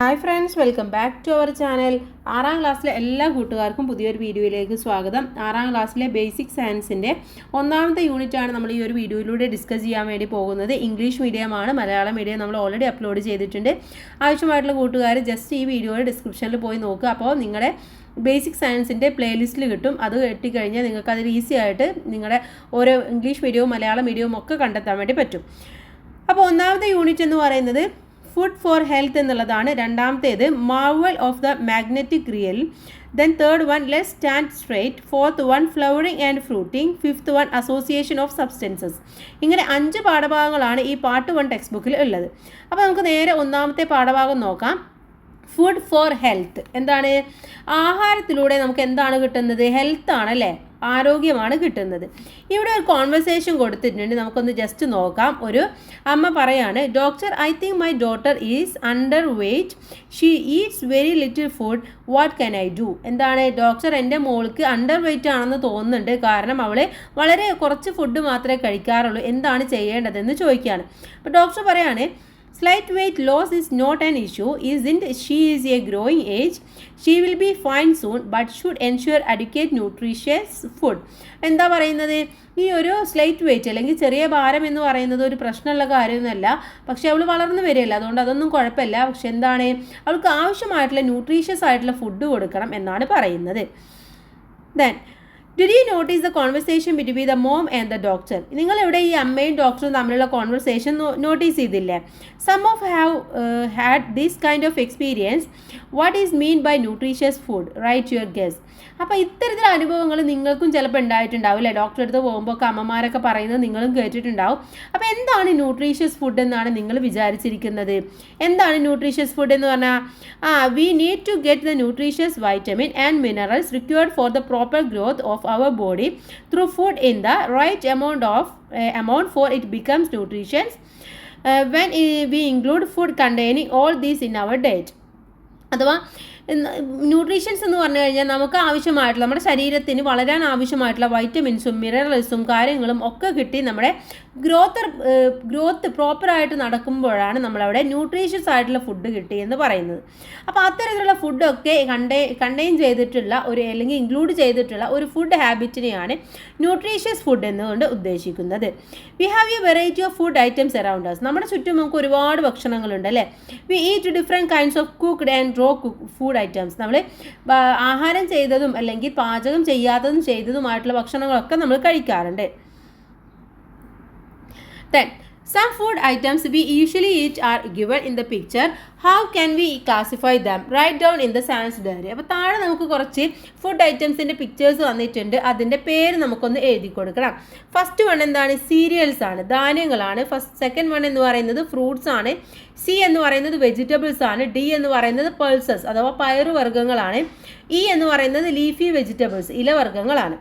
Hi friends, welcome back to our channel. 6ാം ക്ലാസ്സിലെ എല്ലാ കൂട്ടുകാർക്കും പുതിയൊരു വീഡിയോയിലേക്ക് സ്വാഗതം. 6ാം ക്ലാസ്സിലെ ബേസിക് സയൻസിൻ്റെ 1ാമത്തെ യൂണിറ്റാണ് നമ്മൾ ഈ ഒരു വീഡിയോയിലൂടെ ഡിസ്കസ് ചെയ്യാൻ വേണ്ടി പോകുന്നത്. ഇംഗ്ലീഷ് മീഡിയമാണ്, മലയാളം മീഡിയം നമ്മൾ ഓൾറെഡി അപ്ലോഡ് ചെയ്തിട്ടുണ്ട്. ആവശ്യമായിട്ടുള്ള കൂട്ടുകാർ ജസ്റ്റ് ഈ വീഡിയോയുടെ ഡിസ്ക്രിപ്ഷനിൽ പോയി നോക്കുക. അപ്പോൾ നിങ്ങളുടെ ബേസിക് സയൻസിൻ്റെ പ്ലേലിസ്റ്റിൽ കിട്ടും. അത് കിട്ടിക്കഴിഞ്ഞാൽ നിങ്ങൾക്ക് അതിൽ ഈസി ആയിട്ട് നിങ്ങളുടെ ഓരോ ഇംഗ്ലീഷ് മീഡിയവും മലയാളം മീഡിയവും ഒക്കെ കണ്ടെത്താൻ വേണ്ടി പറ്റും. അപ്പോൾ 1ാമത്തെ യൂണിറ്റ് എന്ന് പറയുന്നത് ഫുഡ് ഫോർ ഹെൽത്ത് എന്നുള്ളതാണ്. രണ്ടാമത്തേത് Marvel of the magnetic real. Then third one let stand straight. Fourth one flowering and fruiting. Fifth one association of substances. ഇങ്ങനെ 5 പാഠഭാഗങ്ങളാണ് ഈ പാർട്ട് 1 ടെക്സ്റ്റ് ബുക്കിൽ ഉള്ളത്. അപ്പോൾ നമുക്ക് നേരെ 1ാമത്തെ പാഠഭാഗം നോക്കാം. ഫുഡ് ഫോർ ഹെൽത്ത് എന്താണ്? ആഹാരത്തിലൂടെ നമുക്ക് എന്താണ് കിട്ടുന്നത്? ഹെൽത്ത് ആണല്ലേ, ആരോഗ്യമാണ് കിട്ടുന്നത്. ഇവിടെ ഒരു കോൺവെർസേഷൻ കൊടുത്തിട്ടുണ്ട്, നമുക്കൊന്ന് ജസ്റ്റ് നോക്കാം. ഒരു അമ്മ പറയാണ്, doctor, I think my daughter is under weight. She eats very little food. What can I do? എന്താണ്? ഡോക്ടർ, എൻ്റെ മോൾക്ക് അണ്ടർ വെയ്റ്റ് ആണെന്ന് തോന്നുന്നുണ്ട്, കാരണം അവൾ വളരെ കുറച്ച് ഫുഡ് മാത്രമേ കഴിക്കാറുള്ളൂ. എന്താണ് ചെയ്യേണ്ടതെന്ന് ചോദിക്കുകയാണ്. അപ്പോൾ ഡോക്ടർ പറയാണ്, slight weight loss is not an issue, isn't she? Is a growing age. She will be fine soon, but should ensure adequate nutritious food. എന്താ പറയുന്നത്? ഈ ഒരു സ്ലൈറ്റ് വെയിറ്റ് അല്ലെങ്കിൽ ചെറിയ ഭാരം എന്ന് പറയുന്നത് ഒരു പ്രശ്നമുള്ള കാര്യമൊന്നുമല്ല. പക്ഷേ അവൾ വളർന്നു വരികയല്ല, അതുകൊണ്ട് അതൊന്നും കുഴപ്പമില്ല. പക്ഷെ എന്താണ്, അവൾക്ക് ആവശ്യമായിട്ടുള്ള ന്യൂട്രീഷ്യസ് ആയിട്ടുള്ള ഫുഡ് കൊടുക്കണം എന്നാണ് പറയുന്നത്. Then Did you notice the conversation between the mom and the doctor? നിങ്ങൾ ഇവിടെ ഈ അമ്മയും ഡോക്ടറും തമ്മിലുള്ള കോൺവെർസേഷൻ നോട്ടീസ് ചെയ്തില്ലേ? Some of have had this kind of experience. What is mean by nutritious food? Write your guess. അപ്പോൾ ഇത്തരത്തിലുള്ള അനുഭവങ്ങൾ നിങ്ങൾക്കും ചിലപ്പോൾ ഉണ്ടായിട്ടുണ്ടാവും അല്ലേ? ഡോക്ടറെ അടുത്ത് പോകുമ്പോൾ ഒക്കെ അമ്മമാരൊക്കെ പറയുന്നത് നിങ്ങളും കേട്ടിട്ടുണ്ടാവും. അപ്പോൾ എന്താണ് ന്യൂട്രീഷ്യസ് ഫുഡ് എന്നാണ് നിങ്ങൾ വിചാരിച്ചിരിക്കുന്നത്? എന്താണ് ന്യൂട്രീഷ്യസ് ഫുഡ് എന്ന് പറഞ്ഞാൽ? We need to get the nutritious vitamin and minerals required for the proper growth of our body through food in the right amount for it becomes nutritious when we include food containing all these in our diet. അഥവാ nutritions എന്ന് പറഞ്ഞു കഴിഞ്ഞാൽ നമുക്ക് ആവശ്യമായിട്ടുള്ള, നമ്മുടെ ശരീരത്തിന് വളരാൻ ആവശ്യമായിട്ടുള്ള വൈറ്റമിൻസും മിനറൽസും കാര്യങ്ങളും ഒക്കെ കിട്ടി നമ്മുടെ ഗ്രോത്ത് പ്രോപ്പറായിട്ട് നടക്കുമ്പോഴാണ് നമ്മളവിടെ ന്യൂട്രീഷ്യസ് ആയിട്ടുള്ള ഫുഡ് കിട്ടി എന്ന് പറയുന്നത്. അപ്പോൾ അത്തരത്തിലുള്ള ഫുഡൊക്കെ കണ്ടെയ്ൻ ചെയ്തിട്ടുള്ള ഒരു, അല്ലെങ്കിൽ ഇൻക്ലൂഡ് ചെയ്തിട്ടുള്ള ഒരു ഫുഡ് ഹാബിറ്റിനെയാണ് ന്യൂട്രീഷ്യസ് ഫുഡ് എന്നുകൊണ്ട് ഉദ്ദേശിക്കുന്നത്. We have a variety of food items around us. നമ്മുടെ ചുറ്റും നമുക്ക് ഒരുപാട് ഭക്ഷണങ്ങളുണ്ട് അല്ലേ? We eat different kinds of cooked and raw food items. നമ്മൾ ആഹാരം ചെയ്തതും അല്ലെങ്കിൽ പാചകം ചെയ്യാത്തതും ചെയ്തതുമായിട്ടുള്ള ഭക്ഷണങ്ങളൊക്കെ നമ്മൾ കഴിക്കാറുണ്ട്. Then some food items we usually eat are given in the picture. How can we classify them? Write down in the science diary. അപ്പോൾ താഴെ നമുക്ക് കുറച്ച് ഫുഡ് ഐറ്റംസിൻ്റെ പിക്ചേഴ്സ് വന്നിട്ടുണ്ട്, അതിൻ്റെ പേര് നമുക്കൊന്ന് എഴുതി കൊടുക്കണം. ഫസ്റ്റ് വൺ എന്താണ്? സീരിയൽസ് ആണ്, ധാന്യങ്ങളാണ്. സെക്കൻഡ് വൺ എന്ന് പറയുന്നത് ഫ്രൂട്ട്സ് ആണ്. സി എന്ന് പറയുന്നത് വെജിറ്റബിൾസ് ആണ്. ഡി എന്ന് പറയുന്നത് പൾസസ് അഥവാ പയറുവർഗ്ഗങ്ങളാണ്. ഇ എന്ന് പറയുന്നത് ലീഫി വെജിറ്റബിൾസ്, ഇലവർഗ്ഗങ്ങളാണ്.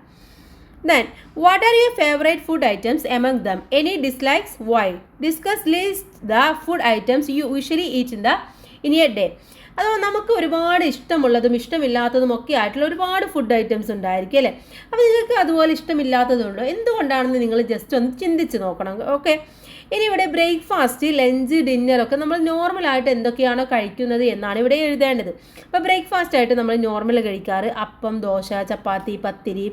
Then, what are your favorite food items among them? Any dislikes? Why? Discuss list the food items you usually eat in a day. അഥവാ നമുക്ക് ഒരുപാട് ഇഷ്ടമുള്ളതും ഇഷ്ടമില്ലാത്തതും ഒക്കെ ആയിട്ടുള്ള ഒരുപാട് ഫുഡ് ഐറ്റംസ് ഉണ്ടായിരിക്കും അല്ലേ? അപ്പോൾ നിങ്ങൾക്ക് അതുപോലെ ഇഷ്ടമില്ലാത്തതുണ്ടോ? എന്തുകൊണ്ടാണെന്ന് നിങ്ങൾ ജസ്റ്റ് ഒന്ന് ചിന്തിച്ച് നോക്കണം. ഓക്കെ, ഇനി ഇവിടെ ബ്രേക്ക്ഫാസ്റ്റ്, ലഞ്ച്, ഡിന്നറൊക്കെ നമ്മൾ നോർമലായിട്ട് എന്തൊക്കെയാണോ കഴിക്കുന്നത് എന്നാണ് ഇവിടെ എഴുതേണ്ടത്. അപ്പോൾ ബ്രേക്ക്ഫാസ്റ്റ് ആയിട്ട് നമ്മൾ നോർമൽ കഴിക്കാറ് അപ്പം, ദോശ, ചപ്പാത്തി, പത്തിരി,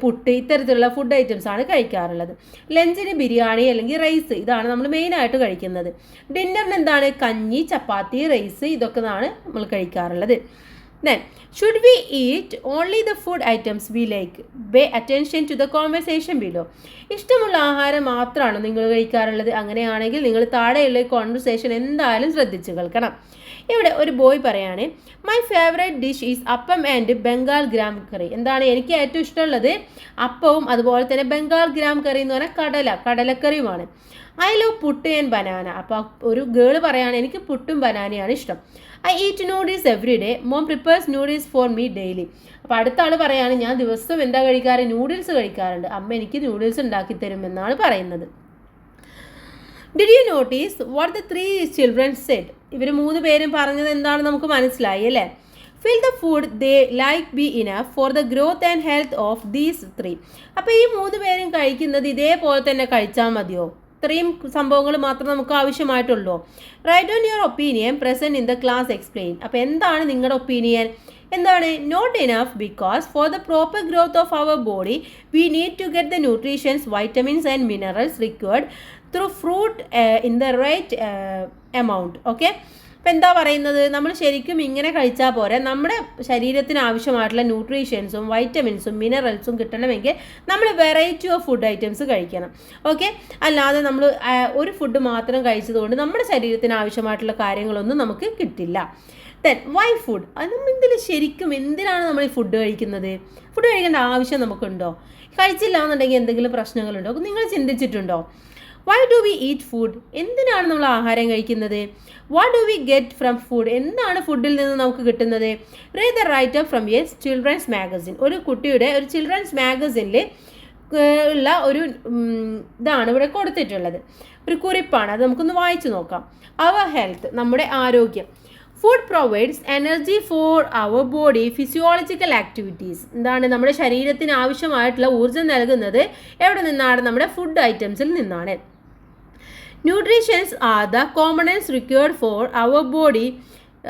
പുട്ട്, ഇത്തരത്തിലുള്ള ഫുഡ് ഐറ്റംസ് ആണ് കഴിക്കാറുള്ളത്. ലഞ്ചിന് ബിരിയാണി അല്ലെങ്കിൽ റൈസ്, ഇതാണ് നമ്മൾ മെയിനായിട്ട് കഴിക്കുന്നത്. ഡിന്നറിന് എന്താണ്? കഞ്ഞി, ചപ്പാത്തി, റൈസ്, ഇതൊക്കെയാണ് നമ്മൾ കഴിക്കാറുള്ളത്. Then, should we eat only the food items we like? Pay attention to the conversation below. ഇഷ്ടമുള്ള ആഹാരം മാത്രമാണോ നിങ്ങൾ കഴിക്കാറുള്ളത്? അങ്ങനെയാണെങ്കിൽ നിങ്ങൾ താഴെയുള്ള കോൺവെർസേഷൻ എന്തായാലും ശ്രദ്ധിച്ച് കേൾക്കണം. ഇവിടെ ഒരു ബോയ് പറയാണ്, മൈ ഫേവറേറ്റ് ഡിഷ് ഈസ് അപ്പം ആൻഡ് ബംഗാൾ ഗ്രാം കറി. എന്താണ്? എനിക്ക് ഏറ്റവും ഇഷ്ടമുള്ളത് അപ്പവും അതുപോലെ തന്നെ ബംഗാൾ ഗ്രാം കറി എന്ന് പറഞ്ഞാൽ കടലക്കറിയുമാണ്. I love puttu and banana. അപ്പോൾ ഒരു ഗേള് പറയാണ്, എനിക്ക് പുട്ടും ബനാനയാണ് ഇഷ്ടം. I eat noodles every day. Mom prepares noodles for me daily. അപ്പോൾ അടുത്ത ആൾ പറയാണ്, ഞാൻ ദിവസവും എന്താ കഴിക്കാറ്? നൂഡിൽസ് കഴിക്കാറുണ്ട്. അമ്മ എനിക്ക് നൂഡിൽസ് ഉണ്ടാക്കി തരുമെന്നാണ് പറയുന്നത്. Did you notice what the 3 children said? ഇവർ 3 പേരും പറഞ്ഞത് എന്താണ് നമുക്ക് മനസ്സിലായി അല്ലേ? Fill the food they like be enough for the growth and health of these 3. അപ്പോൾ ഈ 3 പേരും കഴിക്കുന്നത് ഇതേപോലെ തന്നെ കഴിച്ചാൽ മതിയോ? ഇത്രയും സംഭവങ്ങൾ മാത്രം നമുക്ക് ആവശ്യമായിട്ടുള്ളൂ. Write on your opinion present in the class explain. അപ്പോൾ എന്താണ് നിങ്ങളുടെ ഒപ്പീനിയൻ? എന്താണ്? Not enough because for the proper growth of our body we need to get the nutritions, vitamins and minerals required through fruit in the right amount. Okay, അപ്പോൾ എന്താ പറയുന്നത്? നമ്മൾ ശരിക്കും ഇങ്ങനെ കഴിച്ചാൽ പോരെ, നമ്മുടെ ശരീരത്തിന് ആവശ്യമായിട്ടുള്ള ന്യൂട്രീഷ്യൻസും വൈറ്റമിൻസും മിനറൽസും കിട്ടണമെങ്കിൽ നമ്മൾ വെറൈറ്റി ഓഫ് ഫുഡ് ഐറ്റംസ് കഴിക്കണം. ഓക്കെ, അല്ലാതെ നമ്മൾ ഒരു ഫുഡ് മാത്രം കഴിച്ചതുകൊണ്ട് നമ്മുടെ ശരീരത്തിന് ആവശ്യമായിട്ടുള്ള കാര്യങ്ങളൊന്നും നമുക്ക് കിട്ടില്ല. Then why food? അത് ഇതിൽ ശരിക്കും എന്തിനാണ് നമ്മൾ ഈ ഫുഡ് കഴിക്കുന്നത്? ഫുഡ് കഴിക്കേണ്ട ആവശ്യം നമുക്കുണ്ടോ? കഴിച്ചില്ല എന്നുണ്ടെങ്കിൽ എന്തെങ്കിലും പ്രശ്നങ്ങളുണ്ടോ? നിങ്ങൾ ചിന്തിച്ചിട്ടുണ്ടോ? Why do we eat food? എന്തിനാണ് നമ്മൾ ആഹാരം കഴിക്കുന്നത്? What do we get from food? എന്താണ് ഫുഡിൽ നിന്ന് നമുക്ക് കിട്ടുന്നത്? Read the write up from a children's magazine. ഒരു കുട്ടിയുടെ ഒരു ചിൽഡ്രൻസ് മാഗസിനിൽ ഉള്ള ഒരു ഇതാണ് ഇവിടെ കൊടുത്തിട്ടുള്ളത്, ഒരു കുറിപ്പാണ്. അത് നമുക്കൊന്ന് വായിച്ചു നോക്കാം. അവർ ഹെൽത്ത്, നമ്മുടെ ആരോഗ്യം. Food provides energy for our body physiological activities. എന്താണ്? നമ്മുടെ ശരീരത്തിന് ആവശ്യമായിട്ടുള്ള ഊർജ്ജം നൽകുന്നത് എവിടെ നിന്നാണ്? നമ്മുടെ ഫുഡ് ഐറ്റംസിൽ നിന്നാണ്. Nutrients are the components required for our body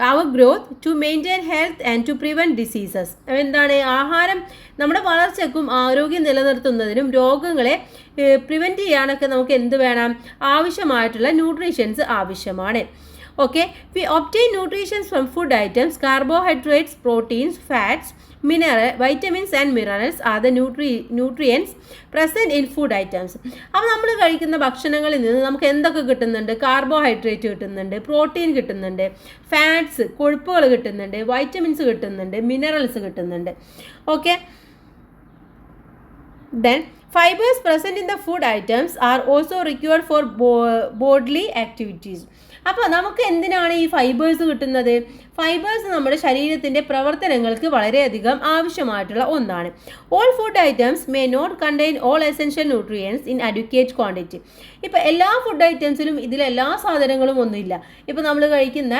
our growth to maintain health and to prevent diseases. എന്താണ്? ആഹാരം നമ്മുടെ വളർച്ചയ്ക്കും ആരോഗ്യം നിലനിർത്തുന്നതിനും രോഗങ്ങളെ പ്രിവെൻറ്റ് ചെയ്യാനൊക്കെ നമുക്ക് എന്ത് വേണം? ആവശ്യമായിട്ടുള്ള ന്യൂട്രീഷൻസ് ആവശ്യമാണ്. Okay, we obtain nutrition from food items. Carbohydrates, proteins, fats, vitamins and minerals are the nutrients present in food items. അപ്പോൾ നമ്മൾ കഴിക്കുന്ന ഭക്ഷണങ്ങളിൽ നിന്ന് നമുക്ക് എന്തൊക്കെ കിട്ടുന്നുണ്ട്? കാർബോഹൈഡ്രേറ്റ് കിട്ടുന്നുണ്ട്, പ്രോട്ടീൻ കിട്ടുന്നുണ്ട്, ഫാറ്റ്സ് കൊഴുപ്പുകൾ കിട്ടുന്നുണ്ട്, വൈറ്റമിൻസ് കിട്ടുന്നുണ്ട്, മിനറൽസ് കിട്ടുന്നുണ്ട്. Okay, then fibres present in the food items are also required for bodily activities. അപ്പോൾ നമുക്ക് എന്തിനാണ് ഈ ഫൈബേഴ്സ് കിട്ടുന്നത്? ഫൈബേഴ്സ് നമ്മുടെ ശരീരത്തിൻ്റെ പ്രവർത്തനങ്ങൾക്ക് വളരെയധികം ആവശ്യമായിട്ടുള്ള ഒന്നാണ്. All food items may not contain all essential nutrients in adequate quantity. ഇപ്പോൾ എല്ലാ ഫുഡ് ഐറ്റംസിലും ഇതിലെല്ലാ സാധനങ്ങളും ഒന്നുമില്ല. ഇപ്പോൾ നമ്മൾ കഴിക്കുന്ന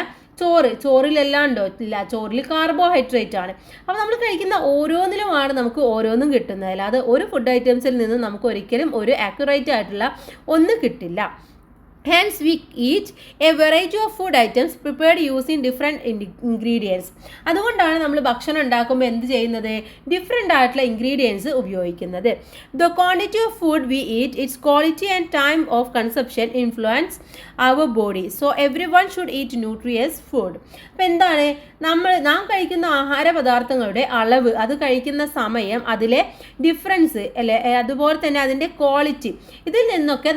ചോറിലെല്ലാം ഉണ്ടോ? ഇല്ല, ചോറിൽ കാർബോഹൈഡ്രേറ്റ് ആണ്. അപ്പോൾ നമ്മൾ കഴിക്കുന്ന ഓരോന്നിലുമാണ് നമുക്ക് ഓരോന്നും കിട്ടുന്നത്. അല്ലാതെ ഒരു ഫുഡ് ഐറ്റംസിൽ നിന്ന് നമുക്ക് ഒരിക്കലും ഒരു ആക്യുറേറ്റ് ആയിട്ടുള്ള ഒന്ന് കിട്ടില്ല. Hence, we eat a variety of food items prepared using different ingredients. അതുകൊണ്ടാണ് നമ്മൾ ഭക്ഷണം ഉണ്ടാക്കുമ്പോൾ എന്ത് ചെയ്യുന്നത്? ഡിഫറെൻ്റ് ആയിട്ടുള്ള ഇൻഗ്രീഡിയൻസ് ഉപയോഗിക്കുന്നത്. The quantity of food we eat, its quality and time of consumption influence our body. So, everyone should eat nutritious food. അപ്പോൾ എന്താണ്? നാം കഴിക്കുന്ന ആഹാര പദാർത്ഥങ്ങളുടെ അളവ്, അത് കഴിക്കുന്ന സമയം, അതിലെ ഡിഫറൻസ് അല്ലെ, അതുപോലെ തന്നെ അതിൻ്റെ ക്വാളിറ്റി, ഇതിൽ നിന്നൊക്കെ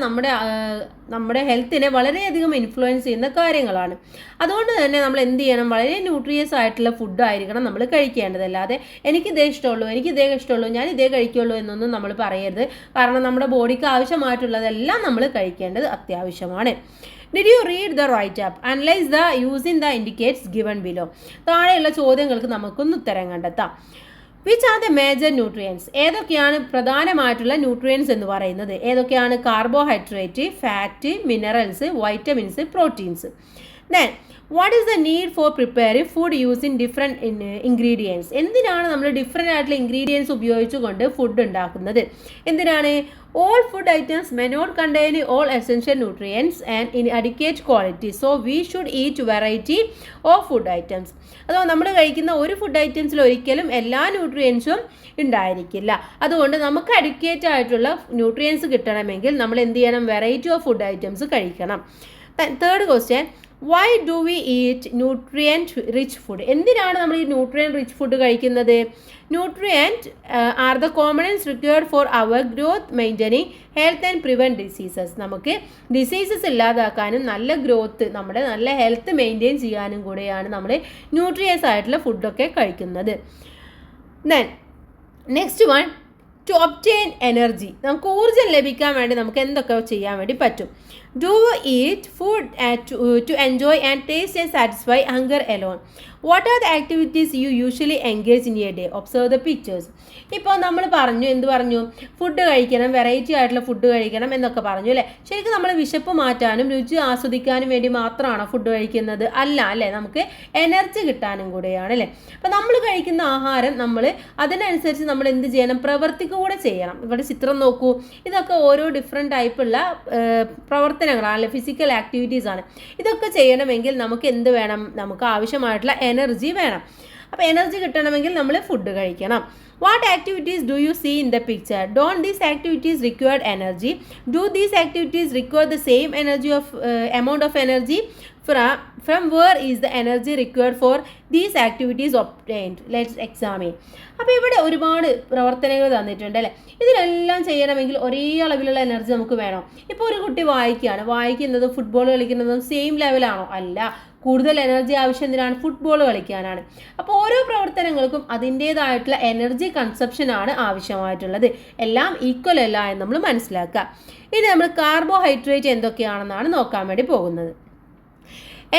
നമ്മുടെ ഹെൽത്തിനെ വളരെയധികം ഇൻഫ്ലുവൻസ് ചെയ്യുന്ന കാര്യങ്ങളാണ്. അതുകൊണ്ട് തന്നെ നമ്മൾ എന്ത് ചെയ്യണം? വളരെ ന്യൂട്രിയസ് ആയിട്ടുള്ള ഫുഡ് ആയിരിക്കണം നമ്മൾ കഴിക്കേണ്ടത്. അല്ലാതെ എനിക്കിതേ ഇഷ്ടമുള്ളൂ, ഞാൻ ഇതേ കഴിക്കുള്ളൂ എന്നൊന്നും നമ്മൾ പറയരുത്. കാരണം നമ്മുടെ ബോഡിക്ക് ആവശ്യമായിട്ടുള്ളതെല്ലാം നമ്മൾ കഴിക്കേണ്ടത് അത്യാവശ്യമാണ്. Did you read the write-up? Analyze the using the indicates given below. താഴെയുള്ള ചോദ്യങ്ങൾക്ക് നമുക്കൊന്ന് ഉത്തരം കണ്ടെത്താം. Which are the major nutrients? ഏതൊക്കെയാണ് പ്രധാനമായിട്ടുള്ള ന്യൂട്രിയൻസ് എന്ന് പറയുന്നത്? ഏതൊക്കെയാണ്? Carbohydrate, fat, minerals, vitamins, proteins. Then what is the need for preparing food using different ingredients? എന്തിനാണ് നമ്മൾ ഡിഫറെൻ്റ് ആയിട്ടുള്ള ഇൻഗ്രീഡിയൻസ് ഉപയോഗിച്ചുകൊണ്ട് ഫുഡ് ഉണ്ടാക്കുന്നത്? എന്തിനാണ്? All food items may not contain all essential nutrients and in adequate quality. So we should eat variety of food items. അതോ നമ്മൾ കഴിക്കുന്ന ഒരു ഫുഡ് ഐറ്റംസിൽ ഒരിക്കലും എല്ലാ ന്യൂട്രിയൻസും ഉണ്ടായിരിക്കില്ല. അതുകൊണ്ട് നമുക്ക് അഡിക്വേറ്റ് ആയിട്ടുള്ള ന്യൂട്രിയൻസ് കിട്ടണമെങ്കിൽ നമ്മൾ എന്ത് ചെയ്യണം? വെറൈറ്റി ഓഫ് ഫുഡ് ഐറ്റംസ് കഴിക്കണം. Third question, why do we eat nutrient rich food? എന്തിനാണ് നമ്മൾ ഈ ന്യൂട്രിയൻറ്റ് റിച്ച് ഫുഡ് കഴിക്കുന്നത്? Nutrient are the components required for our growth, maintaining health and prevent diseases. നമുക്ക് ഡിസീസസ് ഇല്ലാതാക്കാനും നല്ല ഗ്രോത്ത്, നമ്മുടെ നല്ല ഹെൽത്ത് മെയിൻറ്റെയിൻ ചെയ്യാനും കൂടെയാണ് നമ്മൾ ന്യൂട്രിയൻസ് ആയിട്ടുള്ള ഫുഡൊക്കെ കഴിക്കുന്നത്. Then next one, to obtain energy. നമുക്ക് ഊർജ്ജം ലഭിക്കാൻ വേണ്ടി നമുക്ക് എന്തൊക്കെ ചെയ്യാൻ വേണ്ടി പറ്റും? Do you eat food to enjoy and taste and satisfy hunger alone? What are the activities you usually engage in a day? Observe the pictures. ഇപ്പോൾ നമ്മൾ എന്ത് പറഞ്ഞു, ഫുഡ് കഴിക്കണം, വെറൈറ്റി ആയിട്ടുള്ള ഫുഡ് കഴിക്കണം എന്നൊക്കെ പറഞ്ഞു അല്ലേ. ശരിക്കും നമ്മൾ വിശപ്പ് മാറ്റാനും രുചി ആസ്വദിക്കാനും വേണ്ടി മാത്രമാണോ ഫുഡ് കഴിക്കുന്നത്? അല്ല അല്ലേ, നമുക്ക് എനർജി കിട്ടാനും കൂടെയാണ് അല്ലേ. അപ്പം നമ്മൾ കഴിക്കുന്ന ആഹാരം നമ്മൾ അതിനനുസരിച്ച് നമ്മൾ എന്ത് ചെയ്യണം, പ്രവർത്തിക്കുക കൂടെ ചെയ്യണം. ഇവിടെ ചിത്രം നോക്കൂ, ഇതൊക്കെ ഓരോ ഡിഫറെൻറ്റ് ടൈപ്പുള്ള പ്രവർത്തനങ്ങളാണ് അല്ലെ, ഫിസിക്കൽ ആക്ടിവിറ്റീസ് ആണ്. ഇതൊക്കെ ചെയ്യണമെങ്കിൽ നമുക്ക് എന്ത് വേണം, നമുക്ക് ആവശ്യമായിട്ടുള്ള എനർജി വേണം. അപ്പോൾ എനർജി കിട്ടണമെങ്കിൽ നമ്മൾ ഫുഡ് കഴിക്കണം. What activities do you see in the picture? Don't these activities require energy? Do these activities require the same energy of amount of energy? From where is the energy required for these activities obtained? Let's examine. അപ്പോൾ ഇവിടെ ഒരുപാട് പ്രവർത്തനങ്ങൾ തന്നിട്ടുണ്ട് അല്ലേ. ഇതിലെല്ലാം ചെയ്യണമെങ്കിൽ ഒരേ അളവിലുള്ള എനർജി നമുക്ക് വേണം. ഇപ്പോൾ ഒരു കുട്ടി വായിക്കുന്നതും ഫുട്ബോൾ കളിക്കുന്നതും സെയിം ലെവലാണോ? അല്ല. കൂടുതൽ എനർജി ആവശ്യം എന്തിനാണ്? ഫുട്ബോൾ കളിക്കാനാണ്. അപ്പോൾ ഓരോ പ്രവർത്തനങ്ങൾക്കും അതിൻ്റേതായിട്ടുള്ള എനർജി കൺസപ്ഷനാണ് ആവശ്യമായിട്ടുള്ളത്. എല്ലാം ഈക്വൽ അല്ല എന്ന് നമ്മൾ മനസ്സിലാക്കുക. ഇനി നമ്മൾ കാർബോഹൈഡ്രേറ്റ് എന്തൊക്കെയാണെന്നാണ് നോക്കാൻ വേണ്ടി പോകുന്നത്.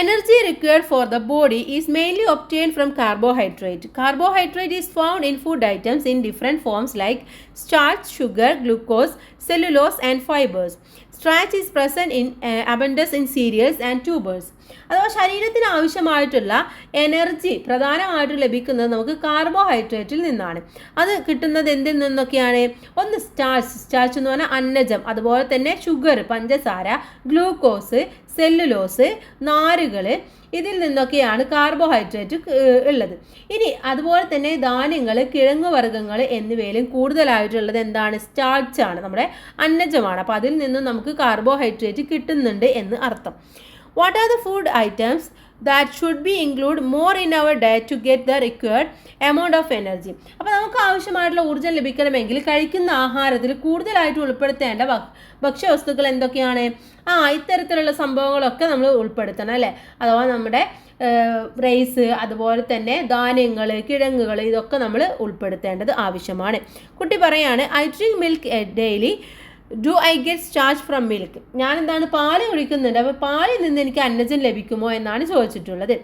Energy required for the body is mainly obtained from carbohydrate. Carbohydrate is found in food items in different forms like starch, sugar, glucose, cellulose and fibers. Starch is present in abundance in cereals and tubers. അഥവാ ശരീരത്തിന് ആവശ്യമായിട്ടുള്ള energy പ്രധാനമായിട്ട് ലഭിക്കുന്നത് നമുക്ക് കാർബോഹൈഡ്രേറ്റിൽ നിന്നാണ്. അത് കിട്ടുന്നത് എന്തിൽ നിന്നൊക്കെയാണ്? ഒന്ന് സ്റ്റാർച്ച് എന്ന് പറഞ്ഞാൽ അന്നജം, അതുപോലെ തന്നെ ഷുഗർ പഞ്ചസാര, ഗ്ലൂക്കോസ്, സെല്ലുലോസ്, നാരുകൾ, ഇതിൽ നിന്നൊക്കെയാണ് കാർബോഹൈഡ്രേറ്റ് ഉള്ളത്. ഇനി അതുപോലെ തന്നെ ധാന്യങ്ങൾ, കിഴങ്ങുവർഗ്ഗങ്ങൾ എന്നിവയിലും കൂടുതലായിട്ടുള്ളത് എന്താണ്? സ്റ്റാർച്ചാണ്, നമ്മുടെ അന്നജമാണ്. അപ്പോൾ അതിൽ നിന്നും നമുക്ക് കാർബോഹൈഡ്രേറ്റ് കിട്ടുന്നുണ്ട് എന്ന് അർത്ഥം. What are the food items that should be included more in our diet to get the required amount of energy? അപ്പോൾ നമുക്ക് ആവശ്യമായിട്ടുള്ള ഊർജ്ജം ലഭിക്കണമെങ്കിൽ കഴിക്കുന്ന ആഹാരത്തിൽ കൂടുതലായിട്ട് ഉൾപ്പെടുത്തേണ്ട ഭക്ഷ്യവസ്തുക്കൾ എന്തൊക്കെയാണ്? ഇത്തരത്തിലുള്ള സംഭവങ്ങളൊക്കെ നമ്മൾ ഉൾപ്പെടുത്തണം അല്ലേ. അഥവാ നമ്മുടെ റൈസ്, അതുപോലെ തന്നെ ധാന്യങ്ങൾ, കിഴങ്ങുകൾ, ഇതൊക്കെ നമ്മൾ ഉൾപ്പെടുത്തേണ്ടത് ആവശ്യമാണ്. കുട്ടി പറയാണ്, I drink milk daily, do I get starch from milk? ഞാൻ എന്താണ്, പാല് കുടിക്കുന്നുണ്ട്, അപ്പോൾ പാലിൽ നിന്ന് എനിക്ക് അന്നജം ലഭിക്കുമോ എന്നാണ് ചോദിച്ചിട്ടുള്ളത്.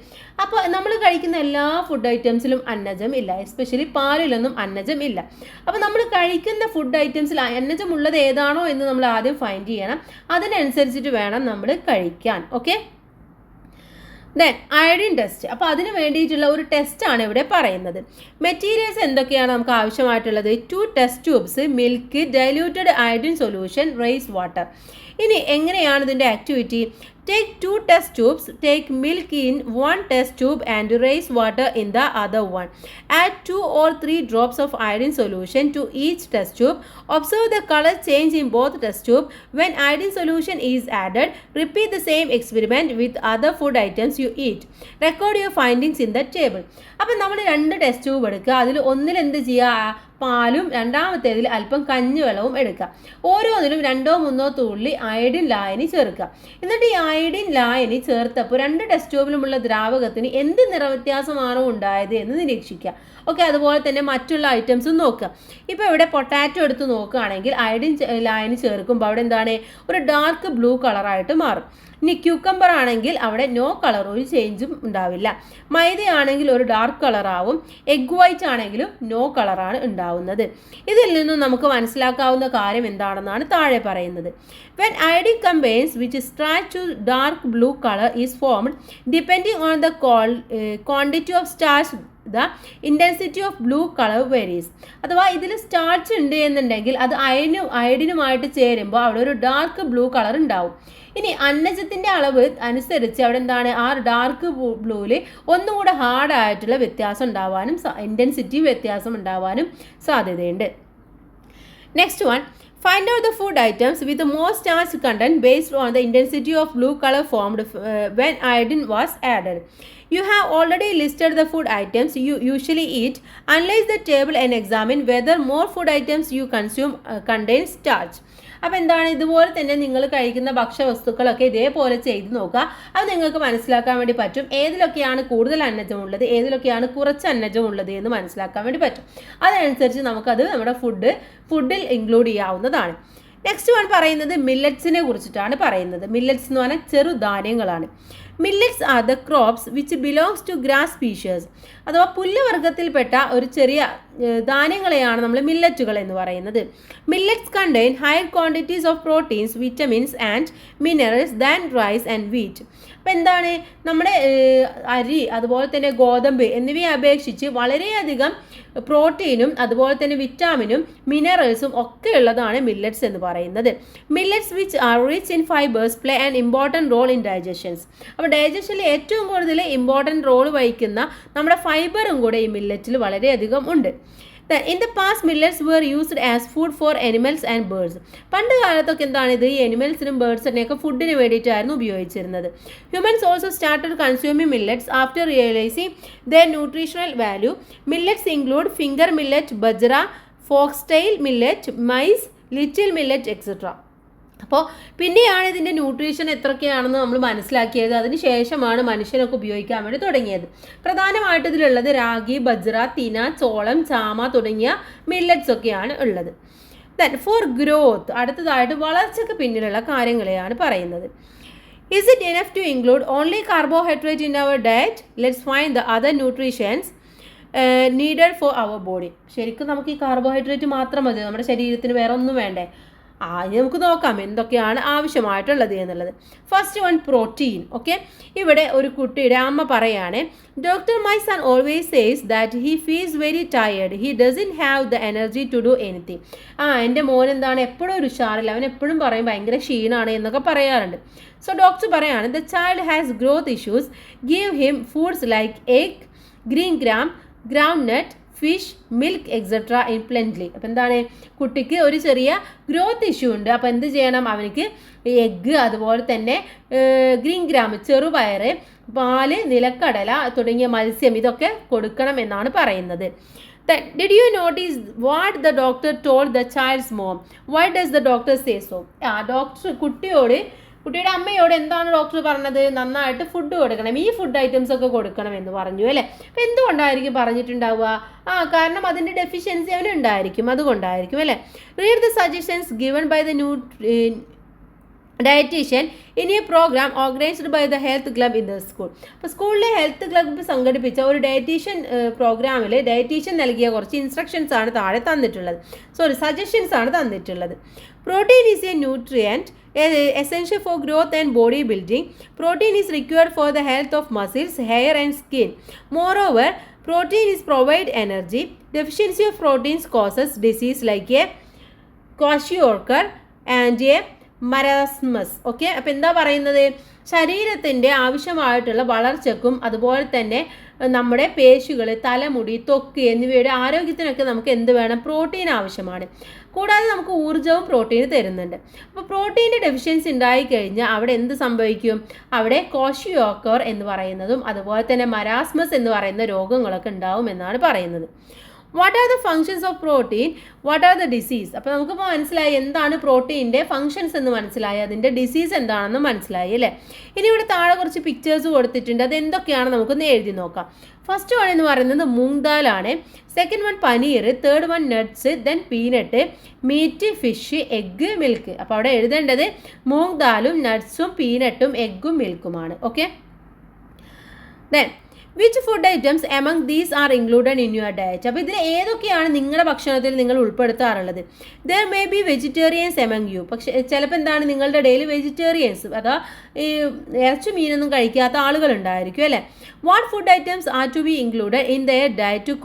അപ്പോൾ നമ്മൾ കഴിക്കുന്ന എല്ലാ ഫുഡ് ഐറ്റംസിലും അന്നജം ഇല്ല, എസ്പെഷ്യലി പാലിലൊന്നും അന്നജം ഇല്ല. അപ്പോൾ നമ്മൾ കഴിക്കുന്ന ഫുഡ് ഐറ്റംസിൽ അന്നജം ഉള്ളത് ഏതാണോ എന്ന് നമ്മൾ ആദ്യം ഫൈൻഡ് ചെയ്യണം. അതിനനുസരിച്ചിട്ട് വേണം നമ്മൾ കഴിക്കാൻ. Okay, then iodine test. അപ്പോൾ അതിന് വേണ്ടിയിട്ടുള്ള ഒരു ടെസ്റ്റാണ് ഇവിടെ പറയുന്നത്. മെറ്റീരിയൽസ് എന്തൊക്കെയാണ് നമുക്ക് ആവശ്യമായിട്ടുള്ളത്? 2 test tubes, milk, diluted iodine solution, rice water. ഇനി എങ്ങനെയാണ് ഇതിൻ്റെ activity? Take 2 test tubes, take milk in 1 test tube and raise water in the other one. Add 2 or 3 drops of iodine solution to each test tube. Observe the color change in both test tubes. When iodine solution is added, repeat the same experiment with other food items you eat. Record your findings in the table. അപ്പോൾ നമ്മൾ 2 test tube എടുക്കുക. അതിൽ ഒന്നിൽ എന്ത് ചെയ്യുക? പാലും രണ്ടാമത്തേതിൽ അല്പം കഞ്ഞിവെള്ളവും എടുക്കുക. ഓരോന്നിലും 2-3 തുള്ളി അയഡിൻ ലായനി ചേർക്കുക. എന്നിട്ട് ഈ അയഡിൻ ലായനി ചേർത്തപ്പോൾ 2 ടെസ്റ്റ് ട്യൂബിലുമുള്ള ദ്രാവകത്തിന് എന്ത് നിറവ്യത്യാസമാണോ ഉണ്ടായത് എന്ന് നിരീക്ഷിക്കുക. ഓക്കെ, അതുപോലെ തന്നെ മറ്റുള്ള ഐറ്റംസും നോക്കുക. ഇപ്പോൾ ഇവിടെ പൊട്ടാറ്റോ എടുത്ത് നോക്കുകയാണെങ്കിൽ അയഡിൻ ലായനി ചേർക്കുമ്പോൾ അവിടെ എന്താണ്, ഒരു ഡാർക്ക് ബ്ലൂ കളറായിട്ട് മാറും. ഇനി ക്യൂക്കമ്പർ ആണെങ്കിൽ അവിടെ നോ കളർ, ഒരു ചേഞ്ചും ഉണ്ടാവില്ല. മൈദയാണെങ്കിൽ ഒരു ഡാർക്ക് കളറാവും. എഗ് വൈറ്റ് ആണെങ്കിലും നോ കളറാണ് ഉണ്ടാവുന്നത്. ഇതിൽ നിന്നും നമുക്ക് മനസ്സിലാക്കാവുന്ന കാര്യം എന്താണെന്നാണ് താഴെ പറയുന്നത്. When iodine combines which starch to dark blue color is formed, depending on the quantity of starch, the intensity of blue color varies. അഥവാ ഇതിൽ സ്റ്റാർച്ച് ഉണ്ട് എന്നുണ്ടെങ്കിൽ അത് അയഡിനുമായിട്ട് ചേരുമ്പോൾ അവിടെ ഒരു ഡാർക്ക് ബ്ലൂ കളർ ഉണ്ടാവും. ഇനി അന്നജത്തിൻ്റെ അളവ് അനുസരിച്ച് അവിടെ എന്താണ്, ആ ഡാർക്ക് ബ്ലൂവിൽ ഒന്നുകൂടെ ഹാർഡായിട്ടുള്ള വ്യത്യാസം ഉണ്ടാവാനും ഇൻറ്റൻസിറ്റി വ്യത്യാസം ഉണ്ടാവാനും സാധ്യതയുണ്ട്. Next one, find out the food items with the most starch content based on the intensity of blue color formed when iodine was added. You have already listed the food items you usually eat. Analyze the table and examine whether more food items you consume contain starch. അപ്പോൾ എന്താണ്, ഇതുപോലെ തന്നെ നിങ്ങൾ കഴിക്കുന്ന ഭക്ഷ്യവസ്തുക്കളൊക്കെ ഇതേപോലെ ചെയ്ത് നോക്കുക. അത് നിങ്ങൾക്ക് മനസ്സിലാക്കാൻ വേണ്ടി പറ്റും ഏതിലൊക്കെയാണ് കൂടുതൽ അന്നജമുള്ളത്, ഏതിലൊക്കെയാണ് കുറച്ച് അന്നജമുള്ളത് എന്ന് മനസ്സിലാക്കാൻ വേണ്ടി പറ്റും. അതനുസരിച്ച് നമുക്കത് നമ്മുടെ ഫുഡിൽ ഇൻക്ലൂഡ് ചെയ്യാവുന്നതാണ്. നെക്സ്റ്റ് വൺ പറയുന്നത് മില്ലറ്റ്സിനെ കുറിച്ചിട്ടാണ് പറയുന്നത്. മില്ലറ്റ്സ് എന്ന് പറഞ്ഞാൽ ചെറുധാന്യങ്ങളാണ്. Millets are the crops which belongs to grass species, അഥവാ പുല്ലുവർഗ്ഗത്തിൽപ്പെട്ട ഒരു ചെറിയ ധാന്യങ്ങളെയാണ് നമ്മൾ മില്ലറ്റുകൾ എന്ന് പറയുന്നത്. Millets contain higher quantities of proteins, vitamins and minerals than rice and wheat. അപ്പോൾ എന്താണ്, നമ്മുടെ അരി അതുപോലെ തന്നെ ഗോതമ്പ് എന്നിവയെ അപേക്ഷിച്ച് വളരെയധികം പ്രോട്ടീനും അതുപോലെ തന്നെ വിറ്റാമിനും മിനറൽസും ഒക്കെ ഉള്ളതാണ് മില്ലറ്റ്സ് എന്ന് പറയുന്നത്. Millets which are rich in fibres play an important role in digestions. അപ്പോൾ ഡൈജഷനിൽ ഏറ്റവും കൂടുതൽ ഇമ്പോർട്ടൻറ്റ് റോൾ വഹിക്കുന്ന നമ്മുടെ ഫൈബറും കൂടെ ഈ മില്ലറ്റിൽ വളരെയധികം ഉണ്ട്. In the past, millets were used as food for animals and birds. പണ്ട് കാലത്തൊക്കെ എന്താണ് ഇത്, ഈ എനിമൽസിനും ബേർഡ്സിനെയൊക്കെ ഫുഡിന് വേണ്ടിയിട്ടായിരുന്നു ഉപയോഗിച്ചിരുന്നത്. Humans also started consuming millets after realising their nutritional value. Millets include finger millet, bajra, foxtail millet, maize, little millet etcetera. അപ്പോൾ പിന്നെയാണ് ഇതിൻ്റെ ന്യൂട്രീഷൻ എത്രയൊക്കെയാണെന്ന് നമ്മൾ മനസ്സിലാക്കിയത്. അതിന് ശേഷമാണ് മനുഷ്യനൊക്കെ ഉപയോഗിക്കാൻ വേണ്ടി തുടങ്ങിയത്. പ്രധാനമായിട്ട് ഇതിലുള്ളത് രാഗി, ബജ്ര, തിന, ചോളം, ചാമ തുടങ്ങിയ മില്ലറ്റ്സ് ഒക്കെയാണ് ഉള്ളത്. ദെൻ ഫോർ ഗ്രോത്ത്, അടുത്തതായിട്ട് വളർച്ചയ്ക്ക് പിന്നിലുള്ള കാര്യങ്ങളെയാണ് പറയുന്നത്. Is it enough to include only carbohydrate in our diet? Let's find the other nutrients needed for our body. ശരിക്കും നമുക്ക് ഈ കാർബോഹൈഡ്രേറ്റ് മാത്രം മതി, നമ്മുടെ ശരീരത്തിന് വേറെ ഒന്നും വേണ്ടേ? നമുക്ക് നോക്കാം എന്തൊക്കെയാണ് ആവശ്യമായിട്ടുള്ളത് എന്നുള്ളത്. First one, protein. ഓക്കെ, ഇവിടെ ഒരു കുട്ടിയുടെ അമ്മ പറയാണ്, doctor my son always says that he feels very tired, he doesn't have the energy to do anything. എൻ്റെ മോൻ എന്താണ് എപ്പോഴും ഒരു ഉഷാറില്ല, അവൻ എപ്പോഴും പറയും ഭയങ്കര ക്ഷീണമാണ് എന്നൊക്കെ പറയാറുണ്ട്. സോ ഡോക്ടർ പറയാണ്, the child has growth issues, give him foods like egg, green gram, ground nut, fish, milk etcetera in plenty. അപ്പോൾ എന്താണ്, കുട്ടിക്ക് ഒരു ചെറിയ ഗ്രോത്ത് ഇഷ്യൂ ഉണ്ട്. അപ്പോൾ എന്ത് ചെയ്യണം, അവനക്ക് എഗ്ഗ് അതുപോലെ തന്നെ ഗ്രീൻ ഗ്രാം, ചെറുപയർ, പാല്, നിലക്കടല തുടങ്ങിയ മത്സ്യം ഇതൊക്കെ കൊടുക്കണം എന്നാണ് പറയുന്നത്. Did you notice what the doctor told the child's mom? Why does the doctor say so? Doctor കുട്ടിയുടെ അമ്മയോട് എന്താണ് ഡോക്ടർ പറഞ്ഞത്? നന്നായിട്ട് ഫുഡ് കൊടുക്കണം, ഈ ഫുഡ് ഐറ്റംസ് ഒക്കെ കൊടുക്കണം എന്ന് പറഞ്ഞു അല്ലേ. അപ്പം എന്തുകൊണ്ടായിരിക്കും പറഞ്ഞിട്ടുണ്ടാവുക? കാരണം അതിൻ്റെ ഡെഫിഷ്യൻസി അവനുണ്ടായിരിക്കും, അതുകൊണ്ടായിരിക്കും അല്ലേ. Read the suggestions given by the dietitian in a programme organised by the health club in the school. അപ്പോൾ സ്കൂളിലെ ഹെൽത്ത് ക്ലബ്ബ് സംഘടിപ്പിച്ച ഒരു ഡയറ്റീഷ്യൻ പ്രോഗ്രാമിൽ ഡയറ്റീഷ്യൻ നൽകിയ കുറച്ച് ഇൻസ്ട്രക്ഷൻസ് ആണ് താഴെ തന്നിട്ടുള്ളത്. സജഷൻസ് ആണ് തന്നിട്ടുള്ളത്. Protein is A nutrient essential for growth and body building. Protein is required for the health of muscles, hair and skin. Moreover, protein is provide energy. Deficiency of proteins causes disease like a kwashiorkor and a marasmus. Okay, അപ്പോൾ എന്താ പറയുന്നത്, ശരീരത്തിൻ്റെ ആവശ്യമായിട്ടുള്ള വളർച്ചയ്ക്കും അതുപോലെ തന്നെ നമ്മുടെ പേശികൾ, തലമുടി, ത്വക്ക് എന്നിവയുടെ ആരോഗ്യത്തിനൊക്കെ നമുക്ക് എന്ത് വേണം, പ്രോട്ടീൻ ആവശ്യമാണ്. കൂടാതെ നമുക്ക് ഊർജ്ജവും പ്രോട്ടീൻ തരുന്നുണ്ട്. അപ്പോൾ പ്രോട്ടീൻ്റെ ഡെഫിഷ്യൻസി ഉണ്ടായിക്കഴിഞ്ഞാൽ അവിടെ എന്ത് സംഭവിക്കും, അവിടെ ക്വാഷിയോക്കർ എന്ന് പറയുന്നതും അതുപോലെ തന്നെ മരാസ്മസ് എന്ന് പറയുന്ന രോഗങ്ങളൊക്കെ ഉണ്ടാവും എന്നാണ് പറയുന്നത്. What are the functions of protein, what are the disease. അപ്പോൾ നമുക്കിപ്പോൾ മനസ്സിലായി എന്താണ് പ്രോട്ടീൻ്റെ ഫങ്ഷൻസ് എന്ന് മനസ്സിലായി, അതിൻ്റെ ഡിസീസ് എന്താണെന്ന് മനസ്സിലായി അല്ലേ. ഇനി ഇവിടെ താഴെ കുറച്ച് പിക്ചേഴ്സ് കൊടുത്തിട്ടുണ്ട്, അത് എന്തൊക്കെയാണ് നമുക്കൊന്ന് എഴുതി നോക്കാം. ഫസ്റ്റ് വൺ എന്ന് പറയുന്നത് മൂങ് ദാലാണ്, second one paneer, third one nuts, then peanut, meat, fish, egg, milk. അപ്പോൾ അവിടെ എഴുതേണ്ടത് മൂങ് ദാലും നട്ട്സും പീനട്ടും എഗ്ഗും മിൽക്കുമാണ്. Okay, then which food items among these are included in your diet. അപ്പോൾ ഇതിൽ ഏതൊക്കെയാണ് നിങ്ങളുടെ ഭക്ഷണത്തിൽ നിങ്ങൾ ഉൾപ്പെടുത്താറുള്ളത്? There may be vegetarians among you. പക്ഷേ ചിലപ്പോൾ എന്താണ്, നിങ്ങളുടെ ഡെയിലി വെജിറ്റേറിയൻസ് അഥവാ ഈ ഇറച്ചി മീനൊന്നും കഴിക്കാത്ത ആളുകളുണ്ടായിരിക്കും അല്ലേ. What food items are to be included in their diet to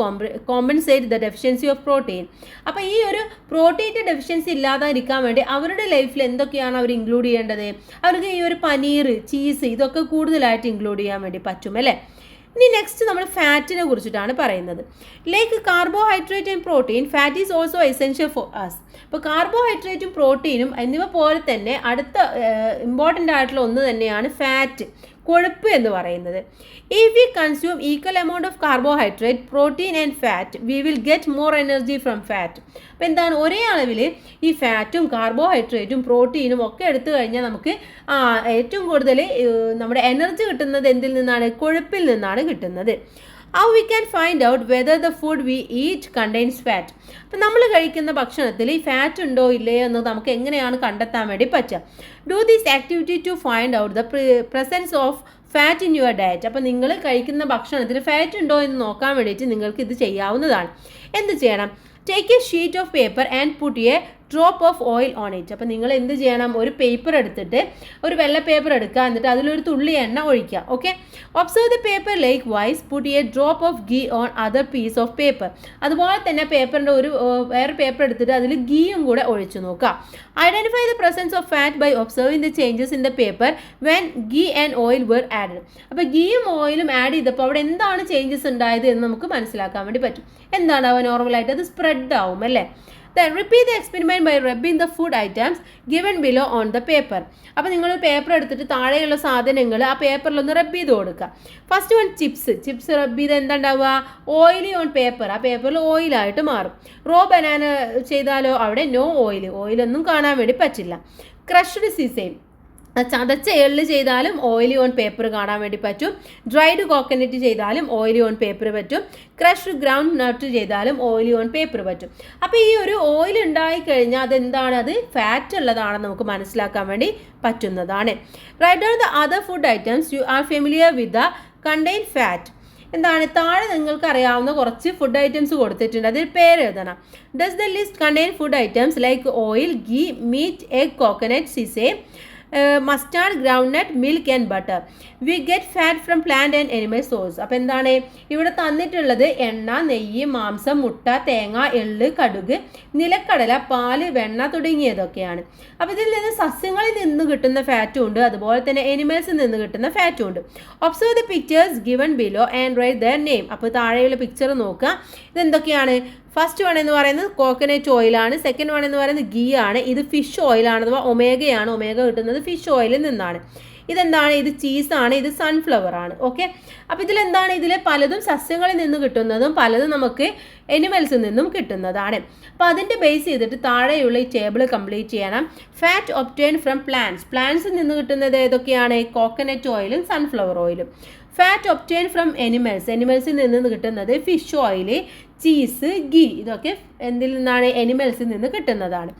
compensate the deficiency of protein. അപ്പോൾ ഈ ഒരു പ്രോട്ടീൻ്റെ ഡെഫിഷ്യൻസി ഇല്ലാതിരിക്കാൻ വേണ്ടി അവരുടെ ലൈഫിൽ എന്തൊക്കെയാണ് അവർ ഇൻക്ലൂഡ് ചെയ്യേണ്ടത്? അവർക്ക് ഈ ഒരു പനീർ, ചീസ് ഇതൊക്കെ കൂടുതലായിട്ട് ഇൻക്ലൂഡ് ചെയ്യാൻ വേണ്ടി പറ്റും അല്ലേ. ഇനി നെക്സ്റ്റ് നമ്മൾ ഫാറ്റിനെ കുറിച്ചിട്ടാണ് പറയുന്നത്. Like carbohydrate and protein, fat is also essential for us. ഇപ്പോൾ കാർബോഹൈഡ്രേറ്റും പ്രോട്ടീനും എന്നിവ പോലെ തന്നെ അടുത്ത ഇമ്പോർട്ടൻ്റ് ആയിട്ടുള്ള ഒന്ന് തന്നെയാണ് ഫാറ്റ്, കൊഴുപ്പ് എന്ന് പറയുന്നത്. If we consume equal amount of carbohydrate, protein and fat, we will get more energy from fat. അപ്പോൾ എന്താണ്, ഒരേ അളവിൽ ഈ ഫാറ്റും കാർബോഹൈഡ്രേറ്റും പ്രോട്ടീനും ഒക്കെ എടുത്തു കഴിഞ്ഞാൽ നമുക്ക് ഏറ്റവും കൂടുതൽ നമ്മുടെ എനർജി കിട്ടുന്നത് എന്തിൽ നിന്നാണ്, കൊഴുപ്പിൽ നിന്നാണ് കിട്ടുന്നത്. How we can find out whether the food we eat contains fat? അപ്പം നമ്മൾ കഴിക്കുന്ന ഭക്ഷണത്തിൽ ഈ ഫാറ്റ് ഉണ്ടോ ഇല്ലയോ എന്ന് നമുക്ക് എങ്ങനെയാണ് കണ്ടെത്താൻ വേണ്ടി പറ്റുക? Do this activity to find out the presence of fat in your diet. അപ്പം നിങ്ങൾ കഴിക്കുന്ന ഭക്ഷണത്തിൽ ഫാറ്റ് ഉണ്ടോ എന്ന് നോക്കാൻ വേണ്ടിയിട്ട് നിങ്ങൾക്ക് ഇത് ചെയ്യാവുന്നതാണ്. എന്ത് ചെയ്യണം? Take A sheet of paper and put a drop of oil on it. അപ്പോൾ നിങ്ങൾ എന്ത് ചെയ്യണം? ഒരു പേപ്പർ എടുത്തിട്ട് ഒരു വെള്ള പേപ്പർ എടുക്കുക, എന്നിട്ട് അതിലൊരു തുള്ളി എണ്ണ ഒഴിക്കുക. Okay, observe the paper likewise put a drop of ghee on other piece of paper. അതുപോലെ തന്നെ പേപ്പറിൻ്റെ വേറെ പേപ്പർ എടുത്തിട്ട് അതിൽ ഗീയും കൂടെ ഒഴിച്ചു നോക്കുക. Identify the presence of fat by observing the changes in the paper when ghee and oil were added. അപ്പോൾ ഗീയും ഓയിലും ആഡ് ചെയ്തപ്പോൾ അവിടെ എന്താണ് ചേഞ്ചസ് ഉണ്ടായത് എന്ന് നമുക്ക് മനസ്സിലാക്കാൻ വേണ്ടി പറ്റും. എന്താണ് അവ നോർമലായിട്ട് അത് സ്പ്രെഡ് ആവും അല്ലേ. Then repeat the experiment by rubbing the food items given below on the paper. അപ്പോൾ നിങ്ങൾ പേപ്പർ എടുത്തിട്ട് താഴെയുള്ള സാധനങ്ങൾ ആ പേപ്പറിലൊന്ന് റബ്ബ് ചെയ്ത് കൊടുക്കുക. ഫസ്റ്റ് വൺ ചിപ്സ് റബ്ബ് ചെയ്ത് എന്താ ഉണ്ടാവുക? ഓയിലി ഓൺ പേപ്പർ, ആ പേപ്പറിൽ ഓയിലായിട്ട് മാറും. റോ ബനാന ചെയ്താലോ അവിടെ നോ ഓയിലൊന്നും കാണാൻ വേണ്ടി പറ്റില്ല. ക്രഷ്ഡ് സിസേം, ചതച്ച എള്ള് ചെയ്താലും ഓയിലി ഓൺ പേപ്പർ കാണാൻ വേണ്ടി പറ്റും. ഡ്രൈഡ് കോക്കനട്ട് ചെയ്താലും ഓയിലി ഓൺ പേപ്പർ പറ്റും. ക്രഷ്ഡ് ഗ്രൗണ്ട് നട്ട് ചെയ്താലും ഓയിലി ഓൺ പേപ്പർ പറ്റും. അപ്പോൾ ഈ ഒരു ഓയിൽ ഉണ്ടായിക്കഴിഞ്ഞാൽ അതെന്താണ്? അത് ഫാറ്റ് ഉള്ളതാണെന്ന് നമുക്ക് മനസ്സിലാക്കാൻ വേണ്ടി പറ്റുന്നതാണ്. Write down the other food items you are familiar with the contain fat. എന്താണ്? താഴെ നിങ്ങൾക്ക് അറിയാവുന്ന കുറച്ച് ഫുഡ് ഐറ്റംസ് കൊടുത്തിട്ടുണ്ട്, അതിൽ പേര് എഴുതണം. Does the list contain food items like oil, ghee, meat, egg, coconut, sesame, mustard, groundnut, milk and butter. We get fat from plant and animal source. അപ്പോൾ എന്താണ് ഇവിടെ തന്നിട്ടുള്ളത്? എണ്ണ, നെയ്യ്, മാംസം, മുട്ട, തേങ്ങ, എള്ള്, കടുക്, നിലക്കടല, പാല്, വെണ്ണ തുടങ്ങിയതൊക്കെയാണ്. അപ്പോൾ ഇതിൽ നിന്ന് സസ്യങ്ങളിൽ നിന്ന് കിട്ടുന്ന ഫാറ്റും ഉണ്ട്, അതുപോലെ തന്നെ എനിമൽസിൽ നിന്ന് കിട്ടുന്ന ഫാറ്റും ഉണ്ട്. Observe the pictures given below and write their name. അപ്പോൾ താഴെയുള്ള പിക്ചർ നോക്കുക. ഇതെന്തൊക്കെയാണ്? ഫസ്റ്റ് വൺ എന്ന് പറയുന്നത് കോക്കനട്ട് ഓയിലാണ്. സെക്കൻഡ് വൺ എന്ന് പറയുന്നത് ഗീ ആണ്. ഇത് ഫിഷ് ഓയിലാണ്, അഥവാ ഒമേഗയാണ്. ഒമേഗ കിട്ടുന്നത് ഫിഷ് ഓയിലിൽ നിന്നാണ്. ഇതെന്താണ്? ഇത് ചീസാണ്. ഇത് സൺഫ്ലവർ ആണ്. ഓക്കെ, അപ്പോൾ ഇതിലെന്താണ്? ഇതിൽ പലതും സസ്യങ്ങളിൽ നിന്ന് കിട്ടുന്നതും പലതും നമുക്ക് എനിമൽസിൽ നിന്നും കിട്ടുന്നതാണ്. അപ്പോൾ അതിൻ്റെ ബേസ് ചെയ്തിട്ട് താഴെയുള്ള ഈ ടേബിൾ കംപ്ലീറ്റ് ചെയ്യണം. ഫാറ്റ് ഒബ്റ്റെയിൻ ഫ്രം പ്ലാന്റ്സിൽ നിന്ന് കിട്ടുന്നത് ഏതൊക്കെയാണ്? കോക്കനട്ട് ഓയിലും സൺഫ്ലവർ ഓയിലും. ഫാറ്റ് ഒബ്റ്റെയിൻ ഫ്രം എനിമൽസിൽ നിന്ന് കിട്ടുന്നത് ഫിഷ് ഓയിൽ, ചീസ്, ഗീ. ഇതൊക്കെ എന്തിൽ നിന്നാണ്? എനിമൽസിൽ നിന്ന് കിട്ടുന്നതാണ്.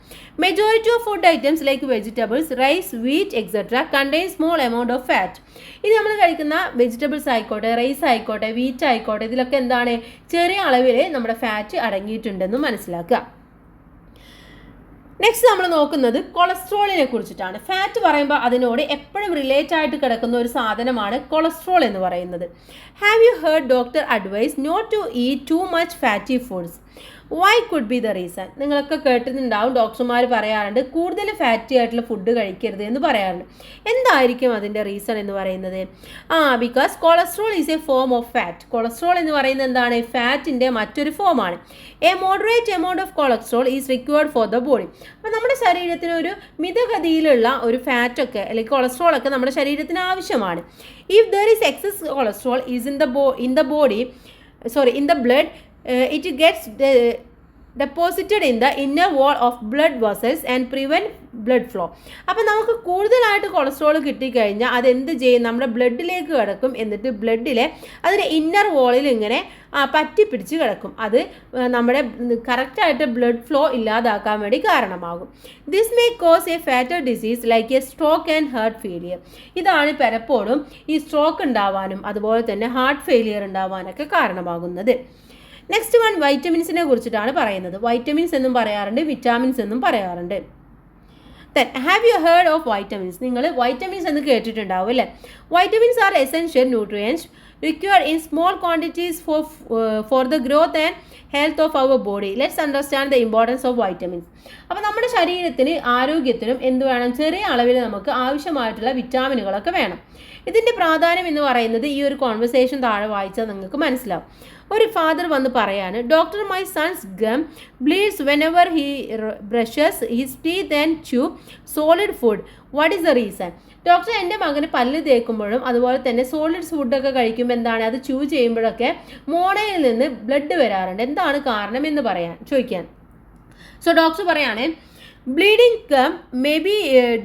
Majority of food items like vegetables, rice, wheat etcetera contain small amount of fat. ഇത് നമ്മൾ കഴിക്കുന്ന വെജിറ്റബിൾസ് ആയിക്കോട്ടെ, റൈസ് ആയിക്കോട്ടെ, വീറ്റ് ആയിക്കോട്ടെ, ഇതിലൊക്കെ എന്താണ്? ചെറിയ അളവിൽ നമ്മുടെ ഫാറ്റ് അടങ്ങിയിട്ടുണ്ടെന്ന് മനസ്സിലാക്കുക. നെക്സ്റ്റ് നമ്മൾ നോക്കുന്നത് കൊളസ്ട്രോളിനെ കുറിച്ചിട്ടാണ്. ഫാറ്റ് പറയുമ്പോൾ അതിനോട് എപ്പോഴും റിലേറ്റ് ആയിട്ട് കിടക്കുന്ന ഒരു സാധനമാണ് കൊളസ്ട്രോൾ എന്ന് പറയുന്നത്. Have you heard doctor advise not to eat too much fatty foods? Why could be the reason? നിങ്ങളൊക്കെ കേട്ടിട്ടുണ്ടാവും, ഡോക്ടർമാർ പറയാറുണ്ട് കൂടുതൽ ഫാറ്റി ആയിട്ടുള്ള ഫുഡ് കഴിക്കരുത് എന്ന് പറയാറുണ്ട്. എന്തായിരിക്കും അതിൻ്റെ റീസൺ എന്ന് പറയുന്നത്? Because cholesterol is a form of fat. Cholesterol എന്ന് പറയുന്നത് എന്താണ്? ഫാറ്റിൻ്റെ മറ്റൊരു ഫോമാണ്. A moderate amount of cholesterol is required for the body. അപ്പോൾ നമ്മുടെ ശരീരത്തിന് ഒരു മിതഗതിയിലുള്ള ഒരു ഫാറ്റൊക്കെ അല്ലെങ്കിൽ കൊളസ്ട്രോളൊക്കെ നമ്മുടെ ശരീരത്തിന് ആവശ്യമാണ്. If there is excess cholesterol is in the blood, it gets deposited in the inner wall of blood vessels and prevent blood flow. അപ്പോൾ നമുക്ക് കൂടുതലായിട്ട് കൊളസ്ട്രോൾ കിട്ടിക്കഴിഞ്ഞാൽ അതെന്ത് ചെയ്യും? നമ്മുടെ ബ്ലഡിലേക്ക് കിടക്കും. എന്നിട്ട് ബ്ലഡിലെ അതിൻ്റെ ഇന്നർ വോളിൽ ഇങ്ങനെ പറ്റിപ്പിടിച്ച് കിടക്കും. അത് നമ്മുടെ കറക്റ്റായിട്ട് ബ്ലഡ് ഫ്ലോ ഇല്ലാതാക്കാൻ വേണ്ടി കാരണമാകും. This may cos A fatal disease like A stroke and heart failure. ഇതാണ് പലപ്പോഴും ഈ സ്ട്രോക്ക് ഉണ്ടാവാനും അതുപോലെ തന്നെ ഹാർട്ട് ഫെയിലിയർ ഉണ്ടാവാനൊക്കെ കാരണമാകുന്നത്. നെക്സ്റ്റ് വൺ വൈറ്റമിൻസിനെ കുറിച്ചിട്ടാണ് പറയുന്നത്. വൈറ്റമിൻസ് എന്നും പറയാറുണ്ട്, വിറ്റാമിൻസ് എന്നും പറയാറുണ്ട്. Then have you heard of vitamins? നിങ്ങൾ വൈറ്റമിൻസ് എന്ന് കേട്ടിട്ടുണ്ടാവും അല്ലേ? Vitamins are essential nutrients required in small quantities for the growth and health of our body. Let's understand the importance of vitamins. അപ്പോൾ നമ്മുടെ ശരീരത്തിന് ആരോഗ്യത്തിനും എന്ത് വേണം? ചെറിയ അളവിൽ നമുക്ക് ആവശ്യമായിട്ടുള്ള വിറ്റാമിനുകളൊക്കെ വേണം. ഇതിൻ്റെ പ്രാധാന്യം എന്ന് പറയുന്നത് ഈ ഒരു കോൺവെർസേഷൻ താഴെ വായിച്ചാൽ നിങ്ങൾക്ക് മനസ്സിലാവും. ഒരു ഫാദർ വന്ന് പറയാണ്, doctor my sons gum bleeds whenever he brushes his teeth and chew solid food. What is the reason? Doctor, എൻ്റെ മകന് പല്ല് തേക്കുമ്പോഴും അതുപോലെ തന്നെ സോളിഡ്സ് ഫുഡൊക്കെ കഴിക്കുമ്പോൾ എന്താണ് അത് ച്യൂ ചെയ്യുമ്പോഴൊക്കെ മോണയിൽ നിന്ന് ബ്ലഡ് വരാറുണ്ട്. എന്താണ് കാരണം എന്ന് ചോദിക്കാൻ. സോ ഡോക്ടർ പറയാണ്, bleeding may be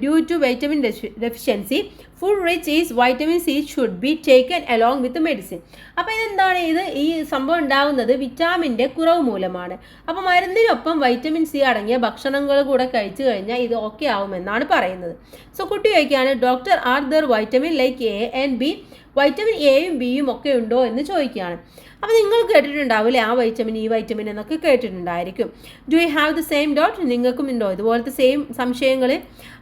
due to vitamin deficiency. Food rich is vitamin C should be taken along with the medicine. അപ്പോൾ ഇതെന്താണ്, ഈ സംഭവം ഉണ്ടാകുന്നത് വിറ്റാമിൻ്റെ കുറവ് മൂലമാണ്. അപ്പോൾ മരുന്നിനൊപ്പം വൈറ്റമിൻ സി അടങ്ങിയ ഭക്ഷണങ്ങൾ കൂടെ കഴിച്ചു കഴിഞ്ഞാൽ ഇത് ഓക്കെ ആവുമെന്നാണ് പറയുന്നത്. സോ കുട്ടി ചോദിക്കുകയാണ്, doctor are there vitamin like A and B, vitamin എയും ബിയും ഒക്കെ ഉണ്ടോ എന്ന് ചോദിക്കുകയാണ്. അപ്പോൾ നിങ്ങൾ കേട്ടിട്ടുണ്ടാവില്ലേ ആ വൈറ്റമിൻ ഈ വൈറ്റമിൻ എന്നൊക്കെ കേട്ടിട്ടുണ്ടായിരിക്കും. Do you have the same doubt? നിങ്ങൾക്കും ഉണ്ടോ ഇതുപോലത്തെ സെയിം സംശയങ്ങൾ?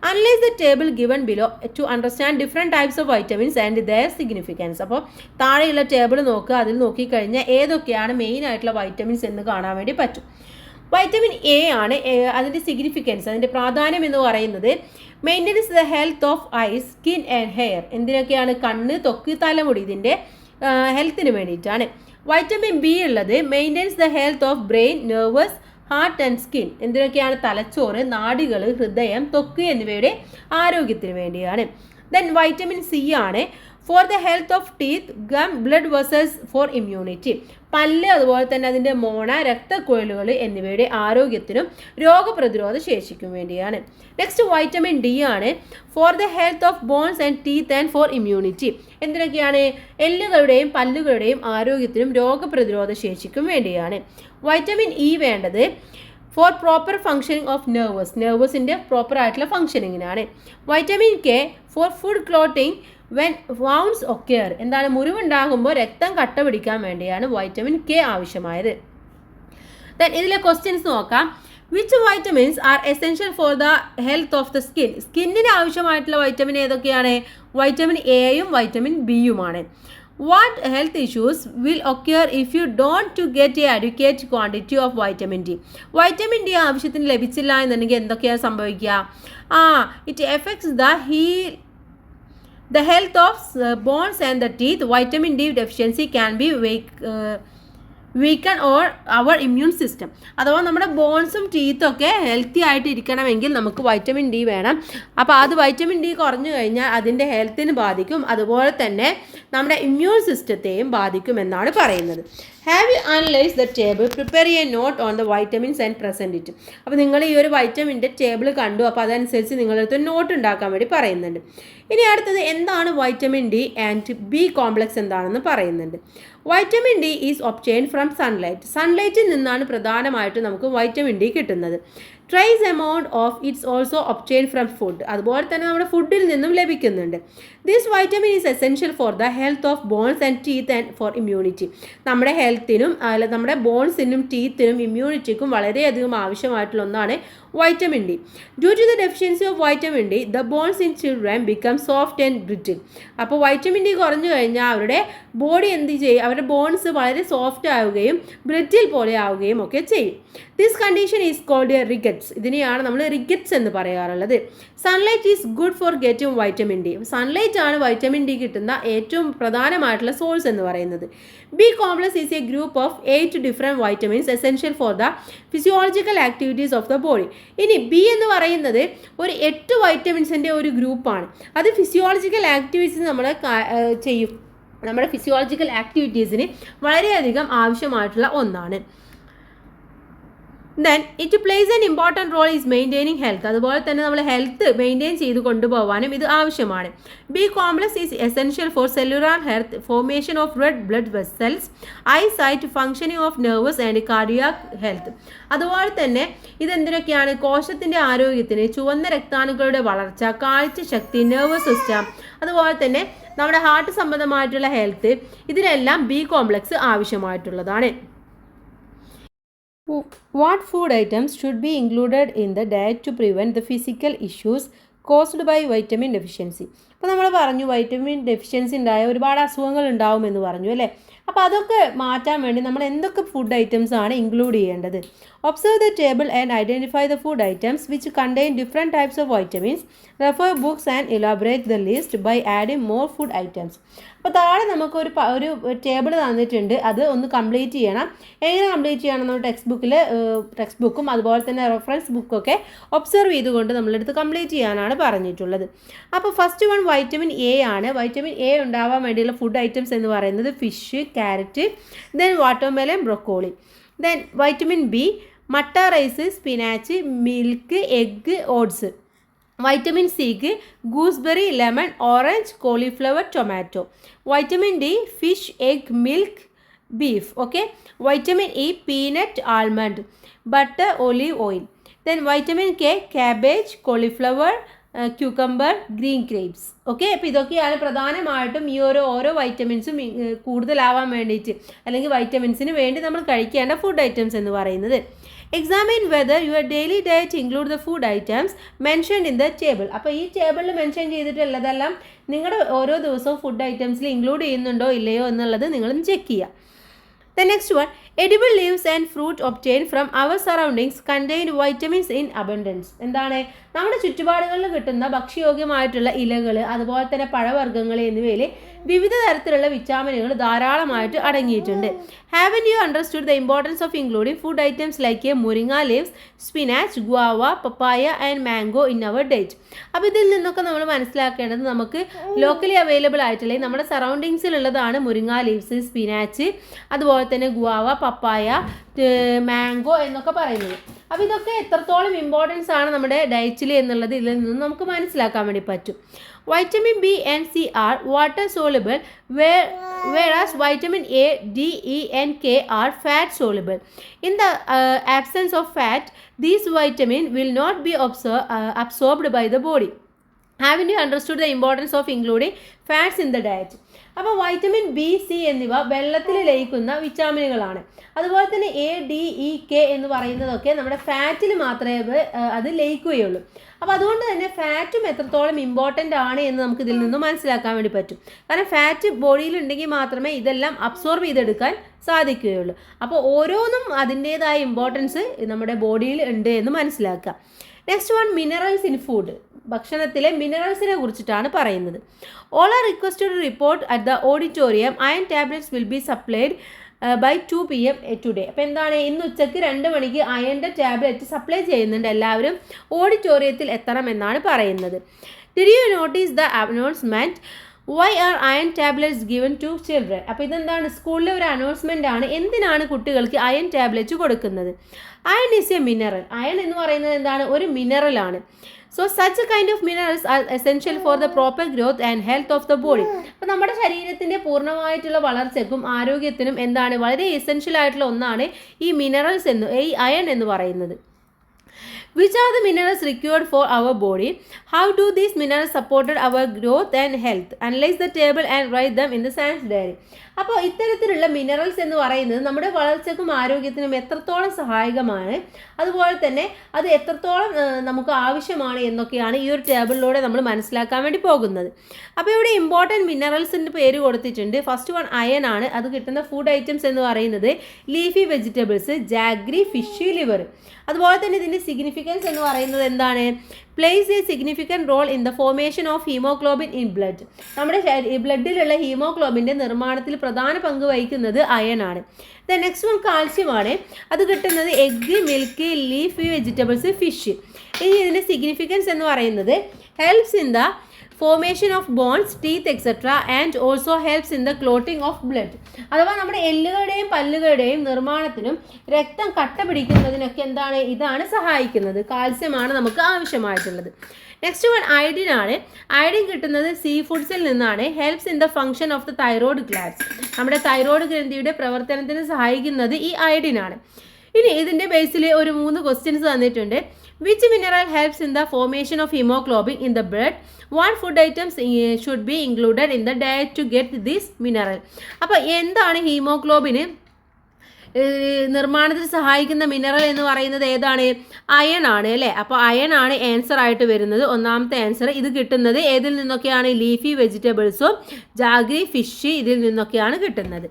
Analyse the table given below to understand different types of vitamins and their significance. അപ്പോൾ താഴെയുള്ള ടേബിൾ നോക്കുക, അതിൽ നോക്കിക്കഴിഞ്ഞാൽ ഏതൊക്കെയാണ് മെയിൻ ആയിട്ടുള്ള വൈറ്റമിൻസ് എന്ന് കാണാൻ വേണ്ടി പറ്റും. വൈറ്റമിൻ എ ആണ് അതിൻ്റെ സിഗ്നിഫിക്കൻസ്, അതിൻ്റെ പ്രാധാന്യം എന്ന് പറയുന്നത് maintenance the health of eyes, skin and hair. എന്തിനൊക്കെയാണ്? കണ്ണ്, ത്വക്ക്, തലമുടി, ഇതിൻ്റെ ഹെൽത്തിന് വേണ്ടിയിട്ടാണ്. വൈറ്റമിൻ ബി ഉള്ളത് maintenance the health of brain, nervous, heart and skin. എന്തിനൊക്കെയാണ്? തലച്ചോറ്, നാഡികൾ, ഹൃദയം, ത്വക്ക് എന്നിവയുടെ ആരോഗ്യത്തിന് വേണ്ടിയാണ്. ദെൻ വൈറ്റമിൻ സി ആണ് for the health of teeth, gum, blood vessels, for immunity. പല്ല്, അതുപോലെ തന്നെ അതിൻ്റെ മോണ, രക്തക്കുഴലുകൾ എന്നിവയുടെ ആരോഗ്യത്തിനും രോഗപ്രതിരോധ ശേഷിക്കും വേണ്ടിയാണ്. നെക്സ്റ്റ് വൈറ്റമിൻ ഡി ആണ് for the health of bones and teeth and for immunity. എന്തിനൊക്കെയാണ്? എല്ലുകളുടെയും പല്ലുകളുടെയും ആരോഗ്യത്തിനും രോഗപ്രതിരോധ ശേഷിക്കും വേണ്ടിയാണ്. വൈറ്റമിൻ ഇ വേണ്ടത് ഫോർ പ്രോപ്പർ ഫങ്ഷനിങ് ഓഫ് നെർവസിൻ്റെ പ്രോപ്പർ ആയിട്ടുള്ള ഫങ്ഷനിങ്ങിനാണ്. Vitamin K for food clotting when wounds occur. എന്താണ്? മുറിവുണ്ടാകുമ്പോൾ രക്തം കട്ട പിടിക്കാൻ വേണ്ടിയാണ് വൈറ്റമിൻ കെ ആവശ്യമായത്. ദെൻ ഇതിലെ ക്വസ്റ്റ്യൻസ് നോക്കാം. Which vitamins are essential for the health of the skin? സ്കിന്നിന് ആവശ്യമായിട്ടുള്ള വൈറ്റമിൻ ഏതൊക്കെയാണ്? വൈറ്റമിൻ എയും വൈറ്റമിൻ ബിയുമാണ്. What health issues will occur if you don't to get a adequate quantity of vitamin D? Vitamin D ആവശ്യത്തിന് ലഭിച്ചില്ല എന്നുണ്ടെങ്കിൽ എന്തൊക്കെയാണ് സംഭവിക്കുക? It affects the health of bones and the teeth. Vitamin D deficiency can be weaken or our immune system. അഥവാ നമ്മുടെ ബോൺസും ടീത്തും ഒക്കെ healthy ആയിട്ട് ഇരിക്കണമെങ്കിൽ നമുക്ക് വൈറ്റമിൻ ഡി വേണം. അപ്പോൾ അത് വൈറ്റമിൻ ഡി കുറഞ്ഞു കഴിഞ്ഞാൽ അതിൻ്റെ ഹെൽത്തിന് ബാധിക്കും, അതുപോലെ തന്നെ നമ്മുടെ ഇമ്മ്യൂൺ സിസ്റ്റത്തെയും ബാധിക്കുമെന്നാണ് പറയുന്നത്. Have you analyse the table, prepare a note on the vitamins and present it. അപ്പോൾ നിങ്ങൾ ഈ ഒരു വൈറ്റമിൻ്റെ ടേബിൾ കണ്ടു, അപ്പോൾ അതനുസരിച്ച് നിങ്ങളടുത്ത് നോട്ട് ഉണ്ടാക്കാൻ വേണ്ടി പറയുന്നുണ്ട്. ഇനി അടുത്തത് എന്താണ് vitamin D and B complex എന്താണെന്ന് പറയുന്നുണ്ട്. Vitamin D is obtained from sunlight. സൺലൈറ്റിൽ നിന്നാണ് പ്രധാനമായിട്ടും നമുക്ക് വൈറ്റമിൻ ഡി കിട്ടുന്നത്. Trace amount of it's also obtain from food. അതുപോലെ തന്നെ നമ്മുടെ ഫുഡിൽ നിന്നും ലഭിക്കുന്നുണ്ട്. This vitamin is essential for the health of bones and teeth and for immunity. നമ്മുടെ ഹെൽത്തിനും നമ്മുടെ ബോൺസിനും ടീത്തിനും ഇമ്മ്യൂണിറ്റിക്കും വളരെയധികം ആവശ്യമായിട്ടുള്ള ഒന്നാണ് vitamin D. Due to the deficiency of vitamin D the bones in children become soft and brittle. അപ്പോൾ വൈറ്റമിൻ ഡി കുറഞ്ഞു കഴിഞ്ഞാൽ അവരുടെ ബോഡി എന്ത് ചെയ്യും? അവരുടെ ബോൺസ് വളരെ സോഫ്റ്റ് ആവുകയും ബ്രിറ്റിൽ പോലെ ആവുകയും ഒക്കെ ചെയ്യും. This condition is called a rickets. ഇതിനെയാണ് നമ്മൾ റിഗറ്റ്സ് എന്ന് പറയാറുള്ളത്. Sunlight is good for getting vitamin D. Sunlight ആണ് വൈറ്റമിൻ ഡി കിട്ടുന്ന ഏറ്റവും പ്രധാനമായിട്ടുള്ള സോഴ്സ് എന്ന് പറയുന്നത്. B complex is a group of 8 different vitamins essential for the physiological activities of the body. ഇനി ബി എന്ന് പറയുന്നത് ഒരു 8 വൈറ്റമിൻസിൻ്റെ ഒരു ഗ്രൂപ്പാണ്. അത് ഫിസിയോളജിക്കൽ ആക്ടിവിറ്റീസ് നമ്മൾ ചെയ്യും. നമ്മുടെ ഫിസിയോളജിക്കൽ ആക്ടിവിറ്റീസിന് വളരെയധികം ആവശ്യമായിട്ടുള്ള ഒന്നാണ്. Then it plays an important role is maintaining health. അതുപോലെ തന്നെ നമ്മൾ ഹെൽത്ത് മെയിൻറ്റെയിൻ ചെയ്ത് കൊണ്ടുപോകാനും ഇത് ആവശ്യമാണ്. B complex is essential for cellular health, formation of red blood vessels, eyesight, functioning of nervous and cardiac health. അതുപോലെ തന്നെ ഇതെന്തിനൊക്കെയാണ്? കോശത്തിൻ്റെ ആരോഗ്യത്തിന്, ചുവന്ന രക്താണുക്കളുടെ വളർച്ച, കാഴ്ചശക്തി, നെർവസ് സിസ്റ്റം, അതുപോലെ തന്നെ നമ്മുടെ ഹാർട്ട് സംബന്ധമായിട്ടുള്ള ഹെൽത്ത്, ഇതിനെല്ലാം ബി കോംപ്ലക്സ് ആവശ്യമായിട്ടുള്ളതാണ്. What food items should be included in the diet to prevent the physical issues caused by vitamin deficiency? അപ്പോൾ നമ്മൾ പറഞ്ഞു വൈറ്റമിൻ ഡെഫിഷ്യൻസി ഉണ്ടായ ഒരുപാട് അസുഖങ്ങൾ ഉണ്ടാവുമെന്ന് പറഞ്ഞു അല്ലേ. അപ്പോൾ അതൊക്കെ മാറ്റാൻ വേണ്ടി നമ്മൾ എന്തൊക്കെ ഫുഡ് ഐറ്റംസ് ആണ് ഇൻക്ലൂഡ് ചെയ്യേണ്ടത്? Observe the table and identify the food items which contain different types of vitamins. Refer books and elaborate the list by adding more food items. അപ്പോൾ താഴെ നമുക്കൊരു ടേബിൾ തന്നിട്ടുണ്ട്, അത് ഒന്ന് കംപ്ലീറ്റ് ചെയ്യണം. എങ്ങനെ കംപ്ലീറ്റ് ചെയ്യണം? നമ്മൾ ടെക്സ്റ്റ് ബുക്കും അതുപോലെ തന്നെ റെഫറൻസ് ബുക്കൊക്കെ ഒബ്സർവ് ചെയ്തുകൊണ്ട് നമ്മളെടുത്ത് കംപ്ലീറ്റ് ചെയ്യാനാണ് പറഞ്ഞിട്ടുള്ളത്. അപ്പോൾ ഫസ്റ്റ് വൺ വൈറ്റമിൻ എ ആണ്. വൈറ്റമിൻ എ ഉണ്ടാവാൻ വേണ്ടിയുള്ള ഫുഡ് ഐറ്റംസ് എന്ന് പറയുന്നത് fish, carrot, then watermelon, broccoli. Then vitamin B matta rice, spinach, milk, egg, oats. Vitamin സിക്ക് gooseberry, lemon, orange, cauliflower, tomato. Vitamin D fish, egg, milk, beef. Okay. Vitamin E peanut, almond, butter, olive oil. Then vitamin K cabbage, cauliflower, cucumber, green grapes. Okay. അപ്പോൾ ഇതൊക്കെയാണ് പ്രധാനമായിട്ടും ഈ ഓരോ വൈറ്റമിൻസും കൂടുതലാവാൻ വേണ്ടിയിട്ട് അല്ലെങ്കിൽ വൈറ്റമിൻസിന് വേണ്ടി നമ്മൾ കഴിക്കേണ്ട ഫുഡ് ഐറ്റംസ് എന്ന് പറയുന്നത്. Examine whether your daily diet include the food items mentioned in the table. അപ്പോൾ ഈ ടേബിളിൽ മെൻഷൻ ചെയ്തിട്ടുള്ളതെല്ലാം നിങ്ങളുടെ ഓരോ ദിവസവും ഫുഡ് ഐറ്റംസിൽ ഇൻക്ലൂഡ് ചെയ്യുന്നുണ്ടോ ഇല്ലയോ എന്നുള്ളത് നിങ്ങളൊന്ന് ചെക്ക് ചെയ്യുക. The next one, edible leaves and fruit obtained from our surroundings contain vitamins in abundance. എന്താണ്? നമ്മുടെ ചുറ്റുപാടുകളിൽ കിട്ടുന്ന ഭക്ഷ്യയോഗ്യമായിട്ടുള്ള ഇലകൾ അതുപോലെ തന്നെ പഴവർഗ്ഗങ്ങൾ എന്നിവയിൽ വിവിധ തരത്തിലുള്ള വിറ്റാമിനുകൾ ധാരാളമായിട്ട് അടങ്ങിയിട്ടുണ്ട്. Haven't you understood the importance of including food items like moringa leaves, spinach, guava, papaya and mango in our diet? അപ്പോൾ ഇതിൽ നിന്നൊക്കെ നമ്മൾ മനസ്സിലാക്കേണ്ടത് നമുക്ക് ലോക്കലി അവൈലബിൾ ആയിട്ടുള്ള നമ്മുടെ സറൗണ്ടിങ്സിലുള്ളതാണ് മുരിങ്ങ ലീവ്സ്, സ്പിനാച്ച്, അതുപോലെ തന്നെ ഗുവാവ, പപ്പായ, മാംഗോ എന്നൊക്കെ പറയുന്നത്. അപ്പോൾ ഇതൊക്കെ എത്രത്തോളം ഇമ്പോർട്ടൻസ് ആണ് നമ്മുടെ ഡയറ്റിൽ എന്നുള്ളത് ഇതിൽ നിന്നും നമുക്ക് മനസ്സിലാക്കാൻ വേണ്ടി പറ്റും. Vitamin B and C are water soluble, whereas vitamin A, D, E and K are fat soluble. In the absence of fat, these vitamins will not be absorbed by the body. Haven't you understood the importance of including fats in the diet? അപ്പോൾ vitamin B, C എന്നിവ വെള്ളത്തിൽ ലയിക്കുന്ന വിറ്റാമിനുകളാണ്. അതുപോലെ തന്നെ A, D, E, K എന്ന് പറയുന്നതൊക്കെ നമ്മുടെ ഫാറ്റിൽ മാത്രമേ അത് ലയിക്കുകയുള്ളൂ. അപ്പോൾ അതുകൊണ്ട് തന്നെ ഫാറ്റും എത്രത്തോളം ഇമ്പോർട്ടൻ്റ് ആണ് എന്ന് നമുക്ക് ഇതിൽ നിന്ന് മനസ്സിലാക്കാൻ വേണ്ടി പറ്റും. കാരണം ഫാറ്റ് ബോഡിയിൽ ഉണ്ടെങ്കിൽ മാത്രമേ ഇതെല്ലാം അബ്സോർബ് ചെയ്തെടുക്കാൻ സാധിക്കുകയുള്ളൂ. അപ്പോൾ ഓരോന്നും അതിൻ്റേതായ ഇമ്പോർട്ടൻസ് നമ്മുടെ ബോഡിയിൽ ഉണ്ട് എന്ന് മനസ്സിലാക്കുക. Next one, minerals in food. ഭക്ഷണത്തിലെ മിനറൽസിനെ കുറിച്ചിട്ടാണ് പറയുന്നത്. All are requested to report at the auditorium. Iron tablets will be supplied by 2 PM today. അപ്പോൾ എന്താണ്, ഇന്ന് ഉച്ചയ്ക്ക് 2 മണിക്ക് അയണിൻ്റെ ടാബ്ലറ്റ് സപ്ലൈ ചെയ്യുന്നുണ്ട്. എല്ലാവരും ഓഡിറ്റോറിയത്തിൽ എത്തണം എന്നാണ് പറയുന്നത്. Did you notice the announcement why are iron tablets given to children? അപ്പോൾ ഇതെന്താണ്, സ്കൂളിലെ ഒരു അനൗൺസ്മെൻ്റ് ആണ്. എന്തിനാണ് കുട്ടികൾക്ക് അയൺ ടാബ്ലറ്റ് കൊടുക്കുന്നത്? Iron is a mineral. Iron എന്ന് പറയുന്നത് എന്താണ്, ഒരു മിനറലാണ്. So such kind of minerals are essential for the proper growth and health of the body. അപ്പോൾ നമ്മുടെ ശരീരത്തിൻ്റെ പൂർണ്ണമായിട്ടുള്ള വളർച്ചയ്ക്കും ആരോഗ്യത്തിനും എന്താണ് വളരെ എസെൻഷ്യൽ ആയിട്ടുള്ള ഒന്നാണ് ഈ മിനറൽസ് ഈ അയൺ എന്ന് പറയുന്നത്. Which are the minerals required for our body? How do these minerals supported our growth and health? Analyze the table and write them in the science diary. അപ്പോൾ ഇത്തരത്തിലുള്ള മിനറൽസ് എന്ന് പറയുന്നത് നമ്മുടെ വളർച്ചയ്ക്കും ആരോഗ്യത്തിനും എത്രത്തോളം സഹായകമാണ്, അതുപോലെ തന്നെ അത് എത്രത്തോളം നമുക്ക് ആവശ്യമാണ് എന്നൊക്കെയാണ് ഈ ഒരു ടേബിളിലൂടെ നമ്മൾ മനസ്സിലാക്കാൻ വേണ്ടി പോകുന്നത്. അപ്പോൾ ഇവിടെ ഇമ്പോർട്ടൻറ്റ് മിനറൽസിൻ്റെ പേര് കൊടുത്തിട്ടുണ്ട്. ഫസ്റ്റ് വൺ അയൺ ആണ്. അത് കിട്ടുന്ന ഫുഡ് ഐറ്റംസ് എന്ന് പറയുന്നത് leafy vegetables, jaggery, fish liver. അതുപോലെ തന്നെ ഇതിൻ്റെ സിഗ്നിഫിക്കൻസ് എന്ന് പറയുന്നത് എന്താണ്, plays a significant role in the formation of haemoglobin in blood. നമ്മുടെ ബ്ലഡിലുള്ള ഹീമോഗ്ലോബിൻ്റെ നിർമ്മാണത്തിൽ പ്രധാന പങ്ക് വഹിക്കുന്നത് അയൺ ആണ്. ദ നെക്സ്റ്റ് വൺ കാൽസ്യം ആണ്. അത് കിട്ടുന്നത് egg, milk, leafy vegetables, fish. ഇനി ഇതിൻ്റെ സിഗ്നിഫിക്കൻസ് എന്ന് പറയുന്നത് helps in the formation of bones, teeth etc. and also helps in the clotting of blood. അഥവാ നമ്മുടെ എല്ലുകളുടെയും പല്ലുകളുടെയും നിർമ്മാണത്തിനും രക്തം കട്ട പിടിക്കുന്നതിനൊക്കെ എന്താണ്, ഇതാണ് സഹായിക്കുന്നത്. കാൽസ്യമാണ് നമുക്ക് ആവശ്യമായിട്ടുള്ളത്. നെക്സ്റ്റ് വൺ അയഡിൻ ആണ്. അയഡിൻ കിട്ടുന്നത് സീ ഫുഡ്സിൽ നിന്നാണ്. Helps in the function of the thyroid glands. നമ്മുടെ തൈറോയ്ഡ് ഗ്രന്ഥിയുടെ പ്രവർത്തനത്തിന് സഹായിക്കുന്നത് ഈ അയഡിൻ ആണ്. ഇനി ഇതിൻ്റെ ബേസിൽ ഒരു 3 ക്വസ്റ്റ്യൻസ് തന്നിട്ടുണ്ട്. Which mineral helps in the formation of hemoglobin in the blood? What food items should be included in the diet to get this mineral? അപ്പോൾ എന്താണ് ഹീമോഗ്ലോബിന് നിർമ്മാണത്തിൽ സഹായിക്കുന്ന മിനറൽ എന്ന് പറയുന്നത് ഏതാണ്, അയൺ ആണ് അല്ലേ. അപ്പോൾ അയൺ ആണ് ആൻസർ ആയിട്ട് വരുന്നത്. ഒന്നാമത്തെ ആൻസർ. ഇത് കിട്ടുന്നത് ഏതിൽ നിന്നൊക്കെയാണ്, ലീഫി വെജിറ്റബിൾസും ജാഗ്രി, ഫിഷ് ഇതിൽ നിന്നൊക്കെയാണ് കിട്ടുന്നത്.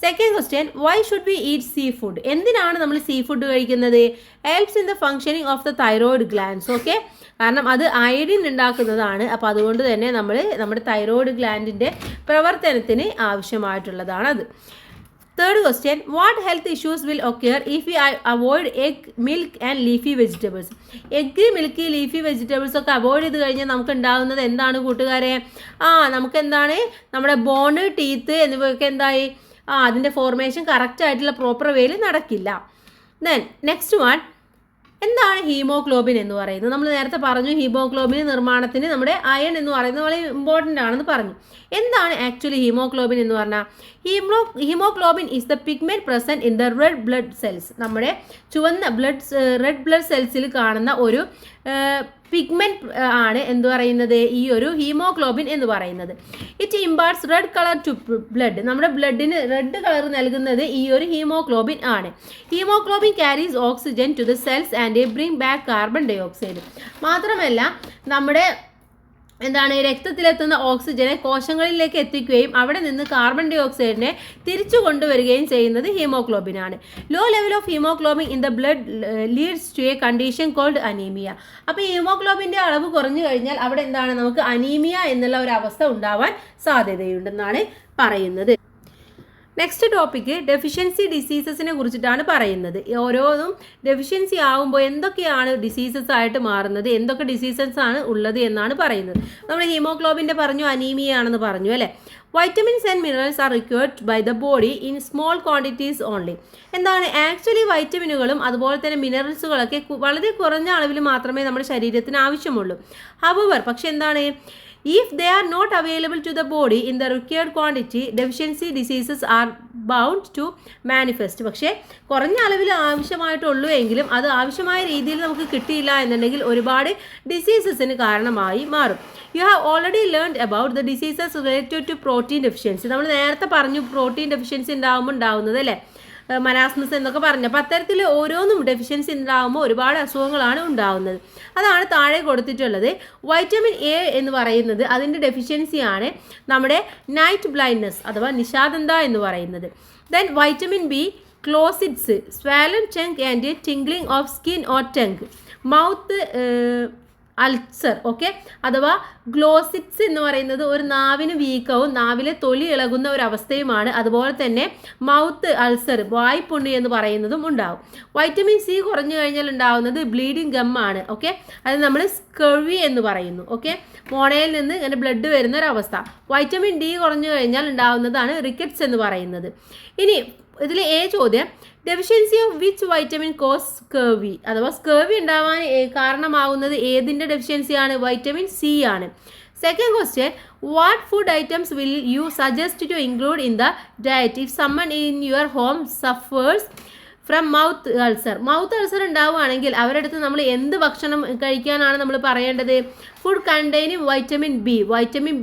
Second question, why should we eat sea food? എന്തിനാണ് നമ്മൾ സീ ഫുഡ് കഴിക്കുന്നത്? Helps in the functioning of the thyroid glands. Okay, കാരണം അത് അയഡിൻ ഉണ്ടാക്കുന്നതാണ്. അപ്പോൾ അതുകൊണ്ട് തന്നെ നമ്മുടെ തൈറോയ്ഡ് ഗ്ലാൻഡിൻ്റെ പ്രവർത്തനത്തിന് ആവശ്യമായിട്ടുള്ളതാണ് അത്. Third question, what health issues will occur if we avoid egg, milk and leafy vegetables? Egg, milk, leafy vegetables ഒക്കെ അവോയ്ഡ് ചെയ്ത് കഴിഞ്ഞാൽ നമുക്ക് ഉണ്ടാകുന്നത് എന്താണ് കൂട്ടുകാരെ? നമുക്കെന്താണ്, നമ്മുടെ ബോണ്, ടീത്ത് എന്നിവയൊക്കെ എന്തായി, അതിൻ്റെ ഫോർമേഷൻ കറക്റ്റ് ആയിട്ടുള്ള പ്രോപ്പർ വേയിൽ നടക്കില്ല. ദെൻ നെക്സ്റ്റ് വൺ, എന്താണ് ഹീമോഗ്ലോബിൻ എന്ന് പറയുന്നത്? നമ്മൾ നേരത്തെ പറഞ്ഞു ഹീമോഗ്ലോബിൻ നിർമ്മാണത്തിന് നമ്മുടെ അയൺ എന്ന് പറയുന്നത് വളരെ ഇമ്പോർട്ടൻ്റ് ആണെന്ന് പറഞ്ഞു. എന്താണ് ആക്ച്വലി ഹീമോഗ്ലോബിൻ എന്ന് പറഞ്ഞാൽ? Haemoglobin is the pigment present in the red blood cells. നമ്മുടെ ചുവന്ന റെഡ് ബ്ലഡ് സെൽസിൽ കാണുന്ന ഒരു പിഗ്മെന്റ് ആണ് എന്ത് പറയുന്നത്? ഈ ഒരു ഹീമോഗ്ലോബിൻ എന്ന് പറയുന്നത്. It imparts red colour to blood. നമ്മുടെ ബ്ലഡിന് റെഡ് കളർ നൽകുന്നത് ഈ ഒരു ഹീമോഗ്ലോബിൻ ആണ്. Haemoglobin carries oxygen to the cells and bring back carbon dioxide. മാത്രമല്ല നമ്മുടെ രക്തത്തിലെത്തുന്ന ഓക്സിജനെ കോശങ്ങളിലേക്ക് എത്തിക്കുകയും അവിടെ നിന്ന് കാർബൺ ഡൈ ഓക്സൈഡിനെ തിരിച്ചു കൊണ്ടുവരികയും ചെയ്യുന്നത് ഹീമോഗ്ലോബിനാണ്. Low level of haemoglobin in the blood leads to a condition called anaemia. അപ്പോൾ ഹീമോഗ്ലോബിൻ്റെ അളവ് കുറഞ്ഞു കഴിഞ്ഞാൽ അവിടെ നമുക്ക് അനീമിയ എന്നുള്ള ഒരു അവസ്ഥ ഉണ്ടാവാൻ സാധ്യതയുണ്ടെന്നാണ് പറയുന്നത്. നെക്സ്റ്റ് ടോപ്പിക്ക് ഡെഫിഷ്യൻസി ഡിസീസസിനെ കുറിച്ചിട്ടാണ് പറയുന്നത്. ഓരോന്നും ഡെഫിഷ്യൻസി ആകുമ്പോൾ എന്തൊക്കെയാണ് ഡിസീസസ് ആയിട്ട് മാറുന്നത്, എന്തൊക്കെ ഡിസീസസ് ആണ് ഉള്ളത് എന്നാണ് പറയുന്നത്. നമ്മൾ ഹീമോഗ്ലോബിൻ്റെ പറഞ്ഞു, അനീമിയ ആണെന്ന് പറഞ്ഞു അല്ലേ. Vitamins and minerals are required by the body in small quantities only. Actually വൈറ്റമിനുകളും അതുപോലെ തന്നെ മിനറൽസുകളൊക്കെ വളരെ കുറഞ്ഞ അളവിൽ മാത്രമേ നമ്മുടെ ശരീരത്തിന് ആവശ്യമുള്ളൂ. ഹവർ പക്ഷെ if they are not available to the body in the required quantity, deficiency diseases are bound to manifest. പക്ഷേ കുറഞ്ഞ അളവിൽ ആവശ്യമായിട്ടുള്ളൂ എങ്കിലും അത് ആവശ്യമായ രീതിയിൽ നമുക്ക് കിട്ടിയില്ല എന്നുണ്ടെങ്കിൽ ഒരുപാട് ഡിസീസസിന് കാരണമായി മാറും. You have already learned about the diseases related to protein deficiency. നമ്മൾ നേരത്തെ പറഞ്ഞു പ്രോട്ടീൻ ഡെഫിഷ്യൻസി ഉണ്ടാവുന്നത് അല്ലേ, മനാസ്മസ് എന്നൊക്കെ പറഞ്ഞു. അപ്പോൾ അത്തരത്തിൽ ഓരോന്നും ഡെഫിഷ്യൻസി ഉണ്ടാകുമ്പോൾ ഒരുപാട് അസുഖങ്ങളാണ് ഉണ്ടാകുന്നത്. അതാണ് താഴെ കൊടുത്തിട്ടുള്ളത്. വൈറ്റമിൻ എ എന്ന് പറയുന്നത് അതിൻ്റെ ഡെഫിഷ്യൻസിയാണ് നമ്മുടെ നൈറ്റ് ബ്ലൈൻഡ്നെസ് അഥവാ നിശാദന്ത എന്ന് പറയുന്നത്. Then vitamin B glossitis, swollen tongue and tingling of skin or tongue, mouth ulcer okay, അഥവാ ഗ്ലോസിറ്റ്സ് എന്ന് പറയുന്നത് ഒരു നാവിന് വീക്കവും നാവിലെ തൊലി ഇളകുന്ന ഒരു അവസ്ഥയുമാണ്. അതുപോലെ തന്നെ മൗത്ത് അൾസർ, വായ്പുണ്ണി എന്ന് പറയുന്നതും ഉണ്ടാവും. വൈറ്റമിൻ സി കുറഞ്ഞു കഴിഞ്ഞാൽ ഉണ്ടാവുന്നത് ബ്ലീഡിങ് ഗം ആണ് ഓക്കെ, അത് നമ്മൾ സ്കർവി എന്ന് പറയുന്നു ഓക്കെ, മോണയിൽ നിന്ന് ഇങ്ങനെ ബ്ലഡ് വരുന്ന ഒരു അവസ്ഥ. വൈറ്റമിൻ ഡി കുറഞ്ഞു കഴിഞ്ഞാൽ ഉണ്ടാവുന്നതാണ് റിക്കറ്റ്സ് എന്ന് പറയുന്നത്. ഇനി ഇതിൽ ചോദ്യം, deficiency of which vitamin cause scurvy, അഥവാ സ്കർവി ഉണ്ടാവാൻ കാരണമാവുന്നത് ഏതിൻ്റെ ഡെഫിഷ്യൻസിയാണ്? വൈറ്റമിൻ സി ആണ്. Second question, what food items will you suggest to include in the diet if someone in your home suffers from mouth ulcer? Mouth ulcer ഉണ്ടാവുകയാണെങ്കിൽ അവരുടെ അടുത്ത് നമ്മൾ എന്ത് ഭക്ഷണം കഴിക്കാനാണ് നമ്മൾ പറയേണ്ടത്? ഫുഡ് കണ്ടെയ്നിങ് വൈറ്റമിൻ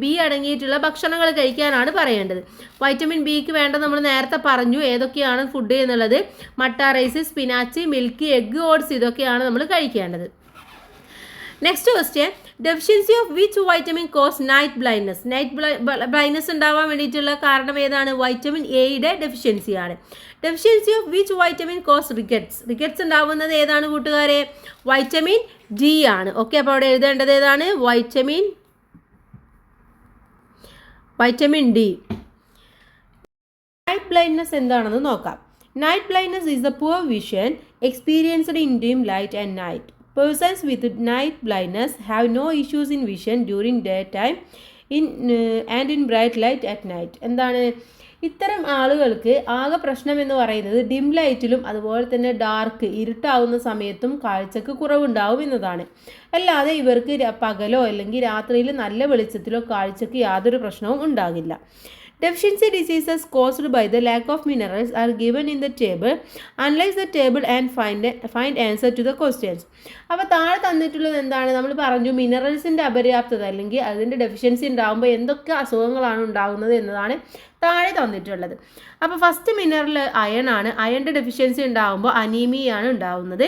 ബി അടങ്ങിയിട്ടുള്ള ഭക്ഷണങ്ങൾ കഴിക്കാനാണ് പറയേണ്ടത്. വൈറ്റമിൻ ബിക്ക് വേണ്ട നമ്മൾ നേരത്തെ പറഞ്ഞു ഏതൊക്കെയാണ് ഫുഡ് എന്നുള്ളത്. Matta, rice, spinach, milk, egg, oats ഇതൊക്കെയാണ് നമ്മൾ കഴിക്കേണ്ടത്. Next question, deficiency of which vitamin causes night blindness? Blindness ഉണ്ടാവാൻ വേണ്ടിയിട്ടുള്ള കാരണം ഏതാണ്? വൈറ്റമിൻ എയുടെ ഡെഫിഷ്യൻസിയാണ്. Deficiency of which vitamin causes rickets ഉണ്ടാവുന്നത് ഏതാണ് കൂട്ടുകാരെ? വൈറ്റമിൻ ഡി ആണ് ഓക്കെ. അപ്പോൾ അവിടെ എഴുതേണ്ടത് ഏതാണ്? Vitamin D. നൈറ്റ് ബ്ലൈൻഡ്നെസ് എന്താണെന്ന് നോക്കാം. Night blindness is the poor vision experienced in deem light and night. Persons with night blindness have no issues in vision during daytime and in bright light at night. ഇത്തരം ആളുകൾക്ക് ആകെ പ്രശ്നം എന്ന് പറയുന്നത് dim ലൈറ്റിലും അതുപോലെ തന്നെ ഡാർക്ക് ഇരുട്ടാവുന്ന സമയത്തും കാഴ്ചക്ക് കുറവുണ്ടാവും എന്നതാണ്. അല്ലാതെ ഇവർക്ക് പകലോ അല്ലെങ്കിൽ രാത്രിയിൽ നല്ല വെളിച്ചത്തിലോ കാഴ്ചക്ക് യാതൊരു പ്രശ്നവും ഉണ്ടാകില്ല. Deficiency diseases caused by the lack of minerals are given in the table. Analyze the table and find answer to the questions. അപ്പോൾ താഴെ തന്നിട്ടുള്ളത് എന്താണ്? നമ്മൾ പറഞ്ഞു മിനറൽസിൻ്റെ അപര്യാപ്തത അല്ലെങ്കിൽ അതിൻ്റെ ഡെഫിഷ്യൻസി ഉണ്ടാകുമ്പോൾ എന്തൊക്കെ അസുഖങ്ങളാണ് ഉണ്ടാകുന്നത് എന്നതാണ് താഴെ തന്നിട്ടുള്ളത്. അപ്പോൾ ഫസ്റ്റ് മിനറൽ അയൺ ആണ്. അയണിൻ്റെ ഡെഫിഷ്യൻസി ഉണ്ടാകുമ്പോൾ അനീമിയാണ് ഉണ്ടാകുന്നത്.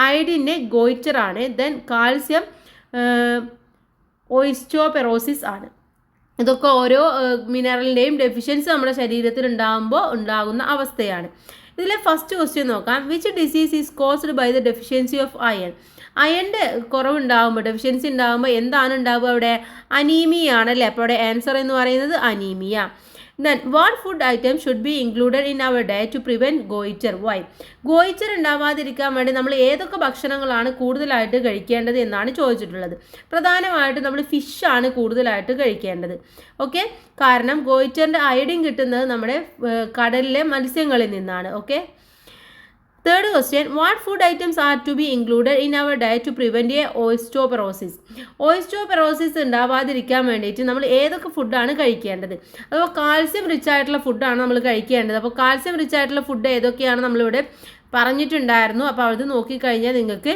അയഡിന് ഗോയിറ്റർ ആണ്. ദെൻ കാൽസ്യം ഓയിസ്റ്റോപെറോസിസ് ആണ്. ഇതൊക്കെ ഓരോ മിനറലിൻ്റെയും ഡെഫിഷ്യൻസി നമ്മുടെ ശരീരത്തിൽ ഉണ്ടാകുമ്പോൾ ഉണ്ടാകുന്ന അവസ്ഥയാണ്. ഇതിലെ ഫസ്റ്റ് ക്വസ്റ്റ്യൻ നോക്കാം. Which disease is caused by the deficiency of iron? അയണിൻ്റെ കുറവുണ്ടാകുമ്പോൾ ഡെഫിഷ്യൻസി ഉണ്ടാകുമ്പോൾ എന്താണ് ഉണ്ടാവുക? അവിടെ അനീമിയ ആണല്ലേ. അപ്പോൾ അവിടെ ആൻസർ എന്ന് പറയുന്നത് anaemia. Then what food items should be included in our diet to prevent goiter? Why? ഗോയിച്ചർ ഉണ്ടാവാതിരിക്കാൻ വേണ്ടി നമ്മൾ ഏതൊക്കെ ഭക്ഷണങ്ങളാണ് കൂടുതലായിട്ട് കഴിക്കേണ്ടത് എന്നാണ് ചോദിച്ചിട്ടുള്ളത്. പ്രധാനമായിട്ടും നമ്മൾ ഫിഷാണ് കൂടുതലായിട്ട് കഴിക്കേണ്ടത് ഓക്കെ. കാരണം ഗോയിച്ചറിൻ്റെ അയഡിൻ കിട്ടുന്നത് നമ്മുടെ കടലിലെ മത്സ്യങ്ങളിൽ നിന്നാണ് okay. Third question, what food items are to be included in our diet to prevent a osteoporosis? ഓയിസ്റ്റോപെറോസിസ് ഉണ്ടാവാതിരിക്കാൻ വേണ്ടിയിട്ട് നമ്മൾ ഏതൊക്കെ ഫുഡാണ് കഴിക്കേണ്ടത്? അപ്പോൾ കാൽസ്യം റിച്ച് ആയിട്ടുള്ള ഫുഡാണ് നമ്മൾ കഴിക്കേണ്ടത്. അപ്പോൾ കാൽസ്യം റിച്ച് ആയിട്ടുള്ള ഫുഡ് ഏതൊക്കെയാണ് നമ്മളിവിടെ പറഞ്ഞിട്ടുണ്ടായിരുന്നു. അപ്പോൾ അത് നോക്കിക്കഴിഞ്ഞാൽ നിങ്ങൾക്ക്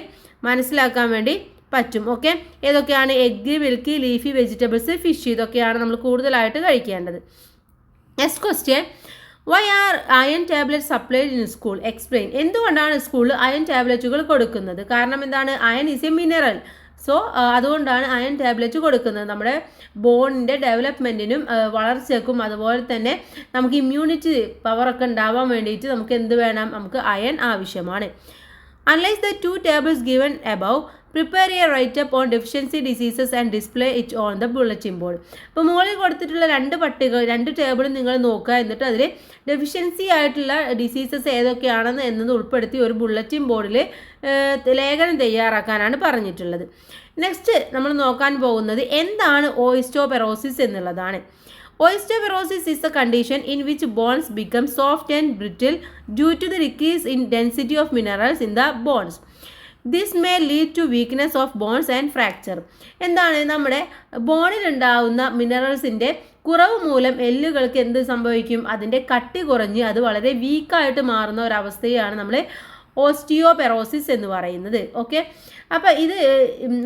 മനസ്സിലാക്കാൻ വേണ്ടി പറ്റും. ഓക്കെ, ഏതൊക്കെയാണ്? Egg, milk, leafy vegetables, fish, ഇതൊക്കെയാണ് നമ്മൾ കൂടുതലായിട്ട് കഴിക്കേണ്ടത്. Next question, why are iron tablet supplied in school? Explain. എന്തുകൊണ്ടാണ് സ്കൂളിൽ അയൺ ടാബ്ലറ്റുകൾ കൊടുക്കുന്നത്? കാരണം എന്താണ്? Iron is a mineral. So അതുകൊണ്ടാണ് അയൺ ടാബ്ലറ്റ് കൊടുക്കുന്നത്. നമ്മുടെ ബോണിൻ്റെ ഡെവലപ്മെൻറ്റിനും വളർച്ചയ്ക്കും അതുപോലെ തന്നെ നമുക്ക് ഇമ്മ്യൂണിറ്റി പവറൊക്കെ ഉണ്ടാവാൻ വേണ്ടിയിട്ട് നമുക്ക് എന്ത് വേണം? നമുക്ക് അയൺ ആവശ്യമാണ്. Unlike the 2 tables given above, prepare a write-up on deficiency diseases and display it on the bulletin board. അപ്പോൾ മുകളിൽ കൊടുത്തിട്ടുള്ള 2 ടേബിളും നിങ്ങൾ നോക്കുക. എന്നിട്ട് അതിൽ ഡെഫിഷ്യൻസി ആയിട്ടുള്ള ഡിസീസസ് ഏതൊക്കെയാണെന്ന് എന്നത് ഉൾപ്പെടുത്തി ഒരു ബുള്ളറ്റിൻ ബോർഡിൽ ലേഖനം തയ്യാറാക്കാനാണ് പറഞ്ഞിട്ടുള്ളത്. നെക്സ്റ്റ് നമ്മൾ നോക്കാൻ പോകുന്നത് എന്താണ് ഓയിസ്റ്റോപെറോസിസ് എന്നുള്ളതാണ്. Osteoporosis is a condition in which bones become soft and brittle due to the decrease in density of minerals in the bones. This may lead to weakness of bones and fracture. എന്താണ്? നമ്മുടെ ബോണിൽ ഉണ്ടാവുന്ന മിനറൽസിൻ്റെ കുറവ് മൂലം എല്ലുകൾക്ക് എന്ത് സംഭവിക്കും? അതിൻ്റെ കട്ടി കുറഞ്ഞ് അത് വളരെ വീക്കായിട്ട് മാറുന്ന ഒരവസ്ഥയാണ് നമ്മൾ ഓസ്റ്റിയോപെറോസിസ് എന്ന് പറയുന്നത്. ഓക്കെ, അപ്പോൾ ഇത്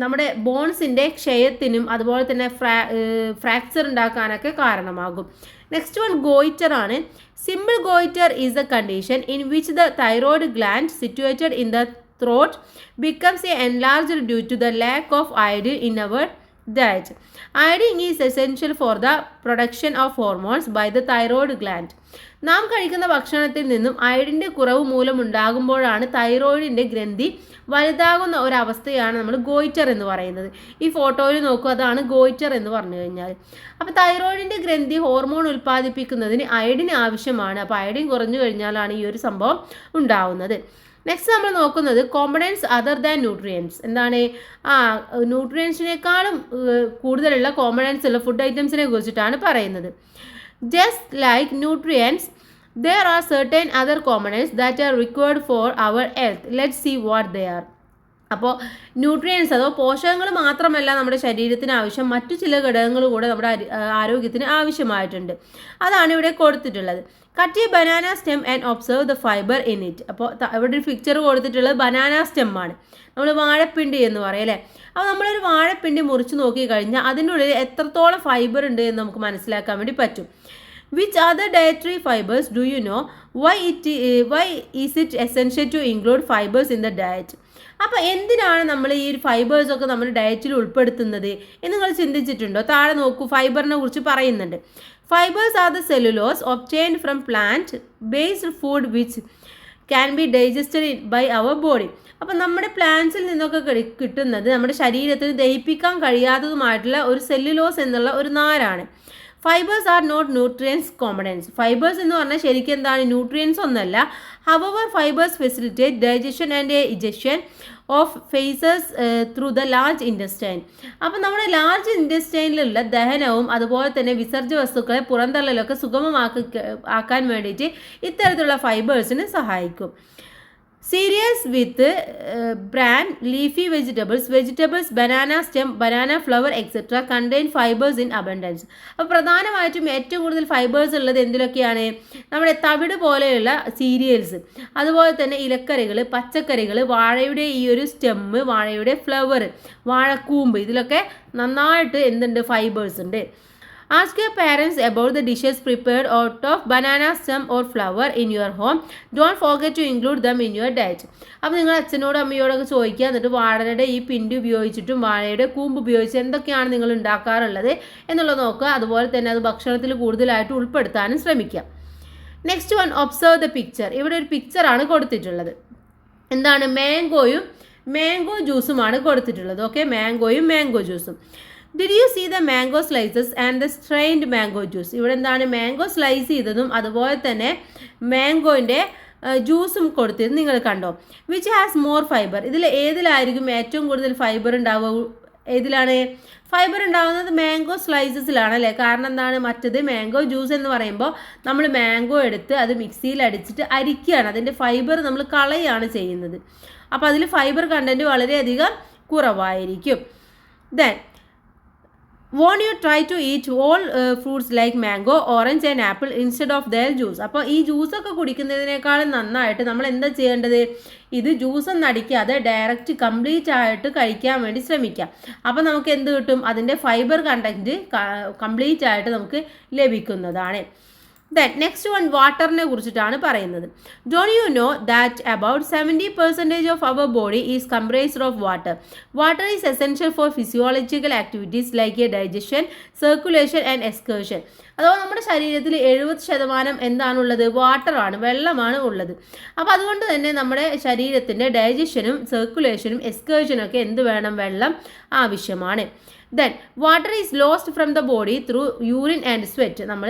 നമ്മുടെ ബോൺസിൻ്റെ ക്ഷയത്തിനും അതുപോലെ തന്നെ ഫ്രാക്ചർ ഉണ്ടാക്കാനൊക്കെ കാരണമാകും. നെക്സ്റ്റ് വൺ ഗോയിറ്റർ ആണ്. Simple goitre is A condition in which the thyroid gland situated in the throat becomes enlarged due to the lack of iodine in our diet. Iodine is essential for the production of hormones by the thyroid gland. നാം കഴിക്കുന്ന ഭക്ഷണത്തിൽ നിന്നും അയഡിൻ്റെ കുറവ് മൂലം ഉണ്ടാകുമ്പോഴാണ് തൈറോയിഡിൻ്റെ ഗ്രന്ഥി വലുതാകുന്ന ഒരവസ്ഥയാണ് നമ്മൾ ഗോയിറ്റർ എന്ന് പറയുന്നത്. ഈ ഫോട്ടോയിൽ നോക്കൂ, അതാണ് ഗോയിറ്റർ എന്ന് പറഞ്ഞു കഴിഞ്ഞാൽ. അപ്പോൾ തൈറോയിഡിൻ്റെ ഗ്രന്ഥി ഹോർമോൺ ഉൽപ്പാദിപ്പിക്കുന്നതിന് അയഡിൻ ആവശ്യമാണ്. അപ്പോൾ അയഡിൻ കുറഞ്ഞു കഴിഞ്ഞാലാണ് ഈ ഒരു സംഭവം ഉണ്ടാവുന്നത്. നെക്സ്റ്റ് നമ്മൾ നോക്കുന്നത് കോമ്പണൻസ് അതർ ദാൻ ന്യൂട്രിയൻസ്. എന്താണ്? ന്യൂട്രിയൻസിനേക്കാളും കൂടുതലുള്ള കോമ്പണൻസ് ഉള്ള ഫുഡ് ഐറ്റംസിനെ കുറിച്ചിട്ടാണ് പറയുന്നത്. Just like nutrients, there are certain other components that are required for our health. Let's see what they are. അപ്പോൾ ന്യൂട്രിയൻസ് അഥവാ പോഷകങ്ങൾ മാത്രമല്ല നമ്മുടെ ശരീരത്തിന് ആവശ്യം, മറ്റു ചില ഘടകങ്ങൾ കൂടെ നമ്മുടെ ആരോഗ്യത്തിന് ആവശ്യമായിട്ടുണ്ട്. അതാണ് ഇവിടെ കൊടുത്തിട്ടുള്ളത്. Cut A banana stem and observe the fibre in it. അപ്പോൾ ഇവിടെ ഒരു പിക്ചർ കൊടുത്തിട്ടുള്ളത് ബനാന സ്റ്റെമ്മാണ്. നമ്മൾ വാഴപ്പിണ്ടി എന്ന് പറയും അല്ലേ. അപ്പോൾ നമ്മളൊരു വാഴപ്പിണ്ടി മുറിച്ച് നോക്കിക്കഴിഞ്ഞാൽ അതിനുള്ളിൽ എത്രത്തോളം ഫൈബർ ഉണ്ട് എന്ന് നമുക്ക് മനസ്സിലാക്കാൻ വേണ്ടി പറ്റും. Which other dietary fibers do you know? Why is it essential to include fibers in the diet? അപ്പോൾ എന്തിനാണ് നമ്മൾ ഈ ഫൈബേഴ്സൊക്കെ നമ്മുടെ ഡയറ്റിൽ ഉൾപ്പെടുത്തുന്നത് എന്ന് നിങ്ങൾ ചിന്തിച്ചിട്ടുണ്ടോ? താഴെ നോക്കൂ, ഫൈബറിനെ കുറിച്ച് പറയുന്നുണ്ട്. Fibres are the cellulose obtained from plant based food which can be digested by our body. അപ്പം നമ്മുടെ പ്ലാന്റ്സിൽ നിന്നൊക്കെ കിട്ടുന്നത് നമ്മുടെ ശരീരത്തിന് ദഹിപ്പിക്കാൻ കഴിയാത്തതുമായിട്ടുള്ള ഒരു സെല്ലുലോസ് എന്നുള്ള ഒരു നാരാണ്. Fibres are not nutrients components. Fibres എന്ന് പറഞ്ഞാൽ ശരിക്കും എന്താണ്? ന്യൂട്രിയൻസ് ഒന്നല്ല. However fibres facilitate digestion and ejection of faeces through the large intestine. അപ്പം നമ്മുടെ ലാർജ് ഇൻറ്റസ്റ്റൈനിലുള്ള ദഹനവും അതുപോലെ തന്നെ വിസർജ്ജ വസ്തുക്കളെ പുറന്തള്ളലൊക്കെ സുഗമമാക്കാൻ വേണ്ടിയിട്ട് ഇത്തരത്തിലുള്ള ഫൈബേഴ്സിന് സഹായിക്കും. Serials with bran, leafy vegetables, banana stem, banana flower etcetera contain fibres in abundance. അപ്പോൾ പ്രധാനമായിട്ടും ഏറ്റവും കൂടുതൽ ഫൈബേഴ്സ് ഉള്ളത് എന്തിലൊക്കെയാണ്? നമ്മുടെ തവിട് പോലെയുള്ള സീരിയൽസ്, അതുപോലെ തന്നെ ഇലക്കറികൾ, പച്ചക്കറികൾ, വാഴയുടെ ഈ ഒരു സ്റ്റെമ്മ്, വാഴയുടെ ഫ്ലവർ, വാഴക്കൂമ്പ്, ഇതിലൊക്കെ നന്നായിട്ട് എന്തുണ്ട്? ഫൈബേഴ്സ് ഉണ്ട്. Ask your parents about the dishes prepared out of banana stem or flower in your home. Don't forget to include them in your diet. അപ്പോൾ നിങ്ങൾ അച്ഛനോടും അമ്മയോടൊക്കെ ചോദിക്കുക, എന്നിട്ട് വാഴയുടെ ഈ പിണ്ടി ഉപയോഗിച്ചിട്ടും വാഴയുടെ കൂമ്പ് ഉപയോഗിച്ച് എന്തൊക്കെയാണ് നിങ്ങൾ ഉണ്ടാക്കാറുള്ളത് എന്നുള്ളത് നോക്കുക. അതുപോലെ തന്നെ അത് ഭക്ഷണത്തിൽ കൂടുതലായിട്ട് ഉൾപ്പെടുത്താനും ശ്രമിക്കുക. Next one, observe the picture. ഇവിടെ ഒരു പിക്ചറാണ് കൊടുത്തിട്ടുള്ളത്. എന്താണ്? മാംഗോ ജ്യൂസുമാണ് കൊടുത്തിട്ടുള്ളത്. ഓക്കെ, മാംഗോ ജ്യൂസും. Did you see the mango slices and the strained mango juice? ഇവിടെ എന്താണ്? മാംഗോ സ്ലൈസ് ചെയ്തതും അതുപോലെ തന്നെ മാംഗോൻ്റെ ജ്യൂസും കൊടുത്തത് നിങ്ങൾ കണ്ടോ? Which has more fibre. ഇതിൽ ഏതിലായിരിക്കും ഏറ്റവും കൂടുതൽ ഫൈബർ ഉണ്ടാവുക ഏതിലാണ് ഫൈബർ ഉണ്ടാകുന്നത്? മാംഗോ സ്ലൈസസിലാണ് അല്ലേ? കാരണം എന്താണ്? മറ്റത് മാംഗോ ജ്യൂസ് എന്ന് പറയുമ്പോൾ നമ്മൾ മാംഗോ എടുത്ത് അത് മിക്സിയിൽ അടിച്ചിട്ട് അരിക്കുകയാണ്, അതിൻ്റെ ഫൈബർ നമ്മൾ കളയാണ് ചെയ്യുന്നത്. അപ്പോൾ അതിൽ ഫൈബർ കണ്ടൻറ്റ് വളരെയധികം കുറവായിരിക്കും. Then won't you try to eat all fruits like mango, orange and apple instead of their juice? അപ്പോൾ ഈ ജ്യൂസൊക്കെ കുടിക്കുന്നതിനേക്കാളും നന്നായിട്ട് നമ്മൾ എന്താ ചെയ്യേണ്ടത്? ഇത് ജ്യൂസൊന്നും അടിക്കാതെ ഡയറക്റ്റ് കംപ്ലീറ്റ് ആയിട്ട് കഴിക്കാൻ വേണ്ടി ശ്രമിക്കാം. അപ്പോൾ നമുക്ക് എന്ത് കിട്ടും? അതിൻ്റെ ഫൈബർ കണ്ടൻറ്റ് കംപ്ലീറ്റ് ആയിട്ട് നമുക്ക് ലഭിക്കുന്നതാണ്. ദെൻ നെക്സ്റ്റ് വൺ വാട്ടറിനെ കുറിച്ചിട്ടാണ് പറയുന്നത്. Don't you know that about 70% of our body is comprised of water. Water is essential for physiological activities like a digestion, circulation and excretion. അഥവാ നമ്മുടെ ശരീരത്തിൽ 70% എന്താണുള്ളത്? വാട്ടറാണ്, വെള്ളമാണ് ഉള്ളത്. അപ്പോൾ അതുകൊണ്ട് തന്നെ നമ്മുടെ ശരീരത്തിൻ്റെ ഡൈജഷനും സർക്കുലേഷനും എക്സ്കേർഷനും ഒക്കെ എന്ത് വേണം? വെള്ളം ആവശ്യമാണ്. Then water is lost from the body through urine and sweat. നമ്മൾ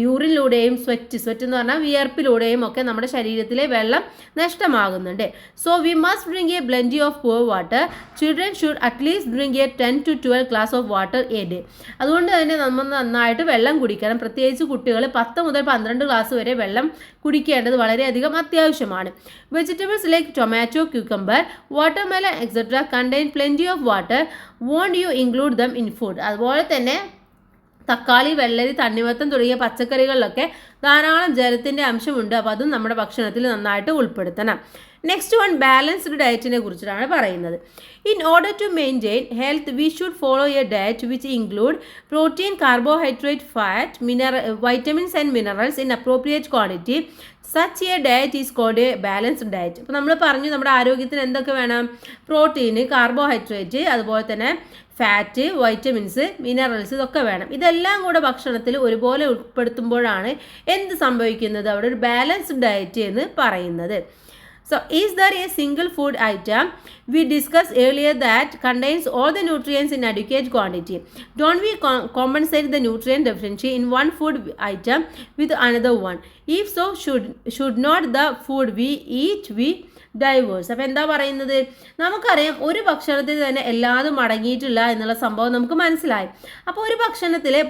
യൂറിനിലൂടെയും സ്വെറ്റ് എന്ന് പറഞ്ഞാൽ വിയർപ്പിലൂടെയും ഒക്കെ നമ്മുടെ ശരീരത്തിലെ വെള്ളം നഷ്ടമാകുന്നുണ്ട്. So we must drink a plenty of pure water. Children should at least drink a 10 to 12 glass of water a day. അതുകൊണ്ട് തന്നെ നമ്മൾ നന്നായിട്ട് വെള്ളം കുടിക്കണം. പ്രത്യേകിച്ച് കുട്ടികൾ 10 മുതൽ 12 ഗ്ലാസ് വരെ വെള്ളം കുടിക്കേണ്ടത് വളരെയധികം അത്യാവശ്യമാണ്. Vegetables like tomato, cucumber, watermelon etcetera contain plenty of water. Won't you include them in food? അതുപോലെ തന്നെ തക്കാളി, വെള്ളരി, തണ്ണിമത്തൻ തുടങ്ങിയ പച്ചക്കറികളിലൊക്കെ ധാരാളം ജലത്തിൻ്റെ അംശമുണ്ട്. അപ്പോൾ അതും നമ്മുടെ ഭക്ഷണത്തിൽ നന്നായിട്ട് ഉൾപ്പെടുത്തണം. നെക്സ്റ്റ് വൺ ബാലൻസ്ഡ് ഡയറ്റിനെ കുറിച്ചിട്ടാണ് പറയുന്നത്. In order to maintain health we should follow a diet which include protein, carbohydrate, fat, vitamins and minerals in appropriate quantity. Such a diet is called a balanced diet. അപ്പോൾ നമ്മൾ പറഞ്ഞു നമ്മുടെ ആരോഗ്യത്തിന് എന്തൊക്കെ വേണം? പ്രോട്ടീന്, കാർബോഹൈഡ്രേറ്റ്, അതുപോലെ തന്നെ fat, vitamins, minerals ഇതൊക്കെ വേണം. ഇതെല്ലാം കൂടെ ഭക്ഷണത്തിൽ ഒരുപോലെ ഉൾപ്പെടുത്തുമ്പോഴാണ് എന്ത് സംഭവിക്കുന്നത്? അവിടെ ഒരു ബാലൻസ്ഡ് ഡയറ്റ് എന്ന് പറയുന്നത്. So, is there a single food item we discussed earlier that contains all the nutrients in adequate quantity? Don't we compensate the nutrient deficiency in one food item with another one? If so, should not the food we eat be diverse? അപ്പോൾ എന്താ പറയുന്നത്? നമുക്കറിയാം ഒരു ഭക്ഷണത്തിൽ തന്നെ എല്ലാതും അടങ്ങിയിട്ടില്ല എന്നുള്ള സംഭവം നമുക്ക് മനസ്സിലായി. അപ്പോൾ ഒരു ഭക്ഷണത്തിലെ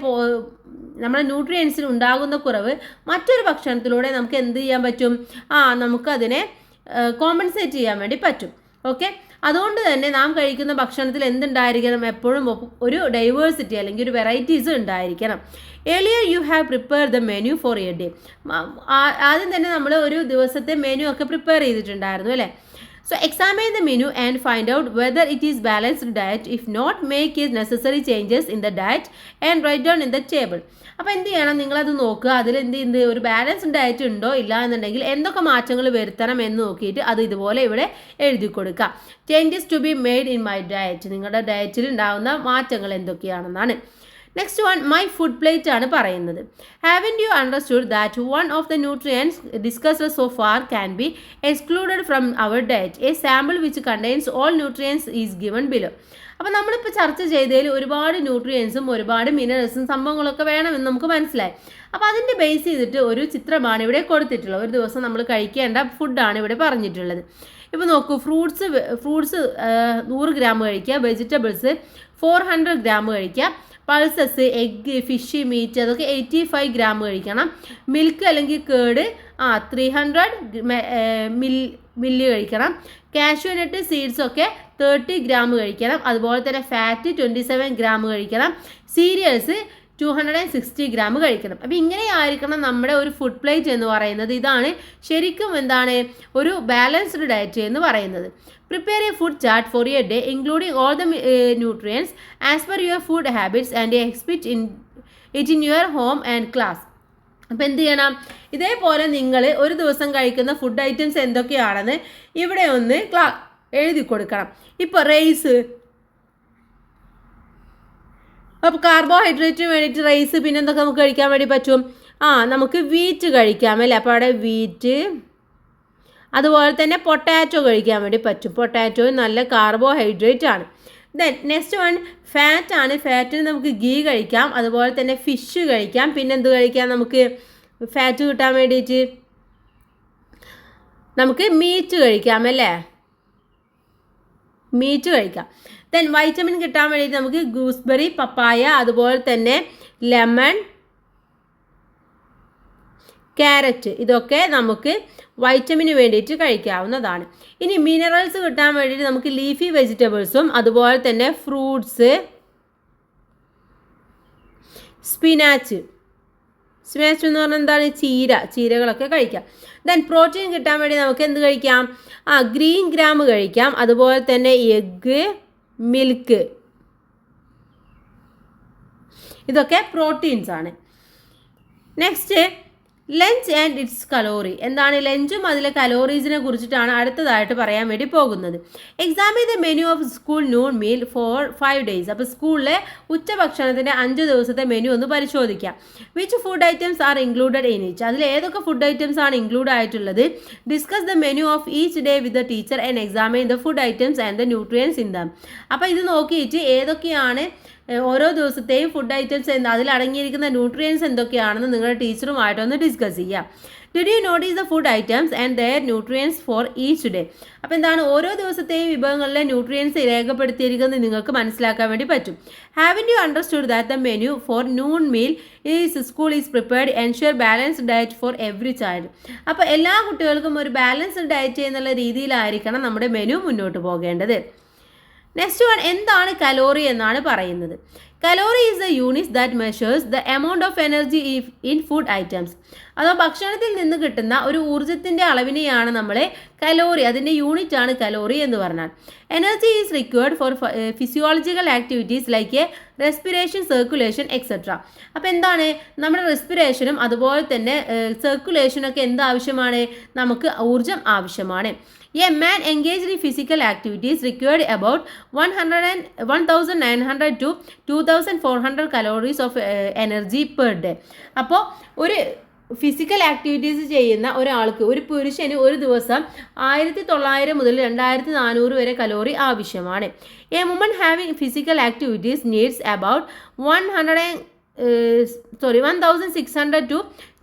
നമ്മുടെ ന്യൂട്രിയൻസിന് ഉണ്ടാകുന്ന കുറവ് മറ്റൊരു ഭക്ഷണത്തിലൂടെ നമുക്ക് എന്ത് ചെയ്യാൻ പറ്റും? നമുക്കതിനെ കോമ്പൻസേറ്റ് ചെയ്യാൻ വേണ്ടി പറ്റും. ഓക്കെ, അതുകൊണ്ട് തന്നെ നാം കഴിക്കുന്ന ഭക്ഷണത്തിൽ എന്തുണ്ടായിരിക്കണം? എപ്പോഴും ഒരു ഡൈവേഴ്സിറ്റി അല്ലെങ്കിൽ ഒരു വെറൈറ്റീസ് ഉണ്ടായിരിക്കണം. Earlier you have prepare the menu for a day. ആദ്യം തന്നെ നമ്മൾ ഒരു ദിവസത്തെ മെനു ഒക്കെ പ്രിപ്പയർ ചെയ്തിട്ടുണ്ടായിരുന്നു അല്ലേ? So examine the menu and find out whether it is balanced diet. If not, make it necessary changes in the diet and write down in the table. അപ്പോൾ എന്ത് ചെയ്യണം? നിങ്ങളത് നോക്കുക, അതിൽ ഒരു ബാലൻസ്ഡ് ഡയറ്റ് ഉണ്ടോ ഇല്ല എന്നുണ്ടെങ്കിൽ എന്തൊക്കെ മാറ്റങ്ങൾ വരുത്തണം എന്ന് നോക്കിയിട്ട് അത് ഇതുപോലെ ഇവിടെ എഴുതി കൊടുക്കുക. Changes to be made in my diet. നിങ്ങളുടെ ഡയറ്റിൽ ഉണ്ടാകുന്ന മാറ്റങ്ങൾ എന്തൊക്കെയാണെന്നാണ്. Next one my food plate ആണ് പറയുന്നത്. Haven't you understood that one of the nutrients discussed so far can be excluded from our diet. A sample which contains all nutrients is given below. അപ്പോൾ നമ്മളിപ്പോൾ ചർച്ച ചെയ്തതിൽ ഒരുപാട് ന്യൂട്രിയൻസും ഒരുപാട് മിനറൽസും സംഭവങ്ങളൊക്കെ വേണമെന്ന് നമുക്ക് മനസ്സിലായി. അപ്പോൾ അതിൻ്റെ ബേസ് ചെയ്തിട്ട് ഒരു ചിത്രമാണ് ഇവിടെ കൊടുത്തിട്ടുള്ളത്. ഒരു ദിവസം നമ്മൾ കഴിക്കേണ്ട ഫുഡാണ് ഇവിടെ പറഞ്ഞിട്ടുള്ളത്. ഇപ്പോൾ നോക്കൂ, ഫ്രൂട്ട്സ് 100 ഗ്രാം കഴിക്കുക, വെജിറ്റബിൾസ് 400 ഗ്രാം കഴിക്കുക, പൾസസ്, എഗ്ഗ്, ഫിഷ്, മീറ്റ് അതൊക്കെ 85 ഗ്രാം കഴിക്കണം, മിൽക്ക് അല്ലെങ്കിൽ കേട് 300 മില്ലി കഴിക്കണം, കാഷ്യൂനട്ട് സീഡ്സൊക്കെ 30 ഗ്രാം കഴിക്കണം, അതുപോലെ തന്നെ ഫാറ്റ് 27 ഗ്രാം കഴിക്കണം, സീരിയൽസ് 260 ഗ്രാം കഴിക്കണം. അപ്പോൾ ഇങ്ങനെ ആയിരിക്കണം നമ്മുടെ ഒരു ഫുഡ് പ്ലേറ്റ് എന്ന് പറയുന്നത്. ഇതാണ് ശരിക്കും എന്താണ് ഒരു ബാലൻസ്ഡ് ഡയറ്റ് എന്ന് പറയുന്നത്. Prepare a food chart for a day including all the nutrients as per your food habits and expect it in your home and class. അപ്പോൾ എന്ത് ചെയ്യണം? ഇതേപോലെ നിങ്ങൾ ഒരു ദിവസം കഴിക്കുന്ന ഫുഡ് ഐറ്റംസ് എന്തൊക്കെയാണെന്ന് ഇവിടെ ഒന്ന് എഴുതി കൊടുക്കണം. ഇപ്പോൾ റൈസ്, അപ്പോൾ കാർബോഹൈഡ്രേറ്റിന് വേണ്ടിയിട്ട് റൈസ്, പിന്നെ എന്തൊക്കെ നമുക്ക് കഴിക്കാൻ വേണ്ടി പറ്റും? നമുക്ക് വീറ്റ് കഴിക്കാം അല്ലേ? അപ്പോൾ അവിടെ വീറ്റ്, അതുപോലെ തന്നെ പൊട്ടാറ്റോ കഴിക്കാൻ വേണ്ടി പറ്റും. പൊട്ടാറ്റോ നല്ല കാർബോഹൈഡ്രേറ്റ് ആണ്. ദെൻ നെക്സ്റ്റ് വൺ ഫാറ്റ് ആണ്. ഫാറ്റിന് നമുക്ക് ഗീ കഴിക്കാം, അതുപോലെ തന്നെ ഫിഷ് കഴിക്കാം. പിന്നെ എന്ത് കഴിക്കാം? നമുക്ക് ഫാറ്റ് കിട്ടാൻ വേണ്ടിയിട്ട് നമുക്ക് മീറ്റ് കഴിക്കാം അല്ലേ? മീറ്റ് കഴിക്കാം. ദെൻ വൈറ്റമിൻ കിട്ടാൻ വേണ്ടിയിട്ട് നമുക്ക് ഗൂസ്ബെറി, പപ്പായ, അതുപോലെ തന്നെ ലെമൺ, ക്യാരറ്റ്, ഇതൊക്കെ നമുക്ക് വൈറ്റമിന് വേണ്ടിയിട്ട് കഴിക്കാവുന്നതാണ്. ഇനി മിനറൽസ് കിട്ടാൻ വേണ്ടിയിട്ട് നമുക്ക് ലീഫി വെജിറ്റബിൾസും അതുപോലെ തന്നെ ഫ്രൂട്ട്സ്, സ്പിനാച്ച് എന്ന് പറഞ്ഞാൽ എന്താണ്, ചീരകളൊക്കെ കഴിക്കാം. ദെൻ പ്രോട്ടീൻ കിട്ടാൻ വേണ്ടി നമുക്ക് എന്ത് കഴിക്കാം, ഗ്രീൻ ഗ്രാം കഴിക്കാം, അതുപോലെ തന്നെ എഗ്ഗ്, മിൽക്ക്, ഇതൊക്കെ പ്രോട്ടീൻസ് ആണ്. Next lunch and it's calorie. എന്താണ് ലഞ്ചും അതിലെ കലോറീസിനെ കുറിച്ചിട്ടാണ് അടുത്തതായിട്ട് പറയാൻ വേണ്ടി പോകുന്നത്. Examine the menu of school noon meal four 5 days. അപ്പോൾ സ്കൂളിലെ ഉച്ചഭക്ഷണത്തിൻ്റെ 5 ദിവസത്തെ മെനു ഒന്ന് പരിശോധിക്കാം. Which food items R included in each. അതിൽ ഏതൊക്കെ ഫുഡ് ഐറ്റംസ് ആണ് ഇൻക്ലൂഡ് ആയിട്ടുള്ളത്. Discuss the menu of each day with the teacher and examine the food items and the nutrients in them. അപ്പോൾ ഇത് നോക്കിയിട്ട് ഏതൊക്കെയാണ് ഓരോ ദിവസത്തെയും ഫുഡ് ഐറ്റംസ് അതിൽ അടങ്ങിയിരിക്കുന്ന ന്യൂട്രിയൻസ് എന്തൊക്കെയാണെന്ന് നിങ്ങളുടെ ടീച്ചറുമായിട്ടൊന്ന് ഡിസ്കസ് ചെയ്യാം. Did you notice the food items and their nutrients for each day. അപ്പോൾ എന്താണ് ഓരോ ദിവസത്തെയും വിഭവങ്ങളിലെ ന്യൂട്രിയൻസ് രേഖപ്പെടുത്തിയിരിക്കുന്നത് നിങ്ങൾക്ക് മനസ്സിലാക്കാൻ വേണ്ടി പറ്റും. Haven't you understood that the menu for noon meal is school is prepared ensure balanced diet for every child. അപ്പോൾ എല്ലാ കുട്ടികൾക്കും ഒരു ബാലൻസ്ഡ് ഡയറ്റ് എന്നുള്ള രീതിയിലായിരിക്കണം നമ്മുടെ മെനു മുന്നോട്ട് പോകേണ്ടത്. നെക്സ്റ്റ് വൺ, എന്താണ് കലോറി എന്നാണ് പറയുന്നത്. Calorie is the unit that measures the amount of energy in food items. അതോ ഭക്ഷണത്തിൽ നിന്ന് കിട്ടുന്ന ഒരു ഊർജ്ജത്തിൻ്റെ അളവിനെയാണ് നമ്മൾ കലോറി, അതിൻ്റെ യൂണിറ്റ് ആണ് കലോറി എന്ന് പറഞ്ഞാൽ. Energy is required four physiological activities like respiration, circulation etcetera. അപ്പോൾ എന്താണ് നമ്മുടെ റെസ്പിറേഷനും അതുപോലെ തന്നെ സർക്കുലേഷനൊക്കെ എന്ത് ആവശ്യമാണ്, നമുക്ക് ഊർജ്ജം ആവശ്യമാണ്. A man engaged in physical activities required about 1900 to 2400 calories of energy per day. അപ്പോൾ ഒരു ഫിസിക്കൽ ആക്ടിവിറ്റീസ് ചെയ്യുന്ന ഒരാൾക്ക്, ഒരു പുരുഷന് ഒരു ദിവസം 1900 മുതൽ 2400 വരെ കലോറി ആവശ്യമാണ്. A woman having physical activities needs about 1600 to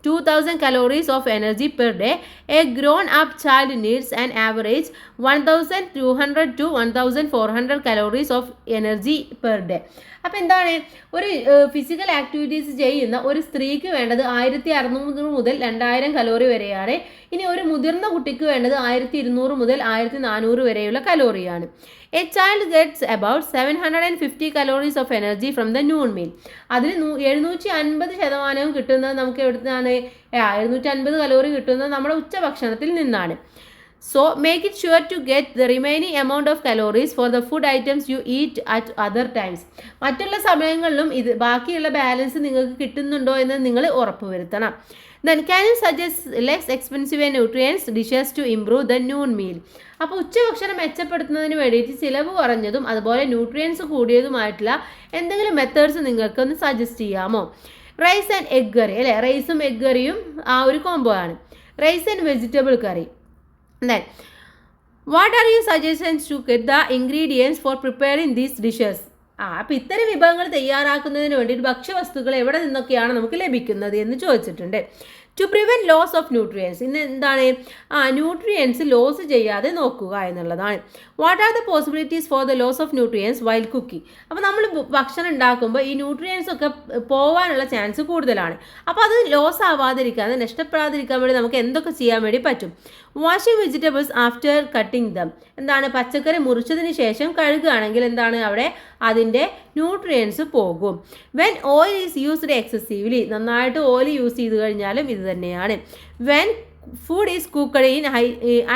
2000 calories of energy per day. A grown-up child needs an average 1200 to 1400 calories of energy per day. അപ്പോൾ എന്താണ് ഒരു ഫിസിക്കൽ ആക്ടിവിറ്റീസ് ചെയ്യുന്ന ഒരു സ്ത്രീക്ക് വേണ്ടത് 1600 മുതൽ 2000 കലോറി വരെയാണ്. ഇനി ഒരു മുതിർന്ന കുട്ടിക്ക് വേണ്ടത് 1200 മുതൽ 1400 വരെയുള്ള കലോറിയാണ്. A child gets about 750 calories of energy from the noon meal. അതിൽ 750% കിട്ടുന്നത് നമുക്ക് എവിടുന്നാണ്, 750 കലോറി കിട്ടുന്നത് നമ്മുടെ ഉച്ചഭക്ഷണത്തിൽ നിന്നാണ്. So make it sure to get the remaining amount of calories for the food items you eat at other times. മറ്റുള്ള സമയങ്ങളിലും ഇത് ബാക്കിയുള്ള ബാലൻസ് നിങ്ങൾക്ക് കിട്ടുന്നുണ്ടോ എന്ന് നിങ്ങൾ ഉറപ്പുവരുത്തണം. Then can you suggest less expensive and nutrients dishes to improve the noon meal? അപ്പോൾ ഉച്ചഭക്ഷണം മെച്ചപ്പെടുത്തുന്നതിന് വേണ്ടിയിട്ട് ചിലവ് കുറഞ്ഞതും അതുപോലെ ന്യൂട്രിയൻസ് കൂടിയതുമായിട്ടുള്ള എന്തെങ്കിലും മെത്തേഡ്സ് നിങ്ങൾക്കൊന്ന് സജസ്റ്റ് ചെയ്യാമോ? റൈസ് ആൻഡ് എഗ് കറി, അല്ലേ? റൈസും എഗ് കറിയും ആ ഒരു കോംബോ ആണ്. Rice and vegetable curry. Then, what are your suggestions to get the ingredients for preparing these dishes? അപ്പോൾ ഇത്തരം വിഭവങ്ങൾ തയ്യാറാക്കുന്നതിന് വേണ്ടിയിട്ട് ഭക്ഷ്യവസ്തുക്കൾ എവിടെ നിന്നൊക്കെയാണ് നമുക്ക് ലഭിക്കുന്നത് എന്ന് ചോദിച്ചിട്ടുണ്ട്. To prevent loss of nutrients, ഇന്ന് എന്താണ് ന്യൂട്രിയൻസ് ലോസ് ചെയ്യാതെ നോക്കുക എന്നുള്ളതാണ്. What are the possibilities for the loss of nutrients while cooking. അപ്പോൾ നമ്മൾ ഭക്ഷണം ഉണ്ടാക്കുമ്പോൾ ഈ ന്യൂട്രിയൻസ് ഒക്കെ പോകാനുള്ള ചാൻസ് കൂടുതലാണ്. അപ്പോൾ അത് ലോസ് ആവാതിരിക്കാൻ, അത് നഷ്ടപ്പെടാതിരിക്കാൻ വേണ്ടി നമുക്ക് എന്തൊക്കെ ചെയ്യാൻ വേണ്ടി പറ്റും? Washing vegetables after cutting dum. എന്താണ് പച്ചക്കറി മുറിച്ചതിന് ശേഷം കഴുകുകയാണെങ്കിൽ എന്താണ് അവിടെ അതിൻ്റെ ന്യൂട്രിയൻസ് പോകും. When oil is used excessively, നന്നായിട്ട് ഓയിൽ യൂസ് ചെയ്ത് കഴിഞ്ഞാലും ഇത് തന്നെയാണ്. When food is cooked in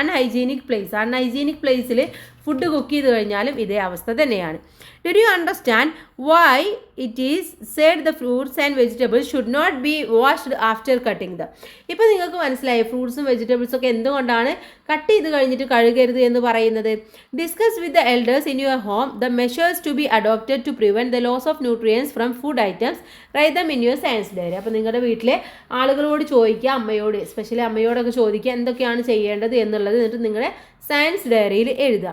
unhygienic place, unhygienic പ്ലേസിൽ ഫുഡ് കുക്ക് ചെയ്ത് കഴിഞ്ഞാലും ഇതേ അവസ്ഥ തന്നെയാണ്. Did you understand why it is said the fruits and vegetables should not be washed after cutting them? ഇപ്പോൾ നിങ്ങൾക്ക് മനസ്സിലായി ഫ്രൂട്ട്സും വെജിറ്റബിൾസും ഒക്കെ എന്തുകൊണ്ടാണ് കട്ട് ചെയ്ത് കഴിഞ്ഞിട്ട് കഴുകരുത് എന്ന് പറയുന്നത്. Discuss with the elders in your home the measures to be adopted to prevent the loss of nutrients from food items, write them in your science diary. അപ്പോൾ നിങ്ങളുടെ വീട്ടിലെ ആളുകളോട് ചോദിക്കുക, അമ്മയോട്, എസ്പെഷ്യലി അമ്മയോടൊക്കെ ചോദിക്കുക എന്തൊക്കെയാണ് ചെയ്യേണ്ടത് എന്നുള്ളത്, എന്നിട്ട് നിങ്ങളുടെ സയൻസ് ഡയറിയിൽ എഴുതുക.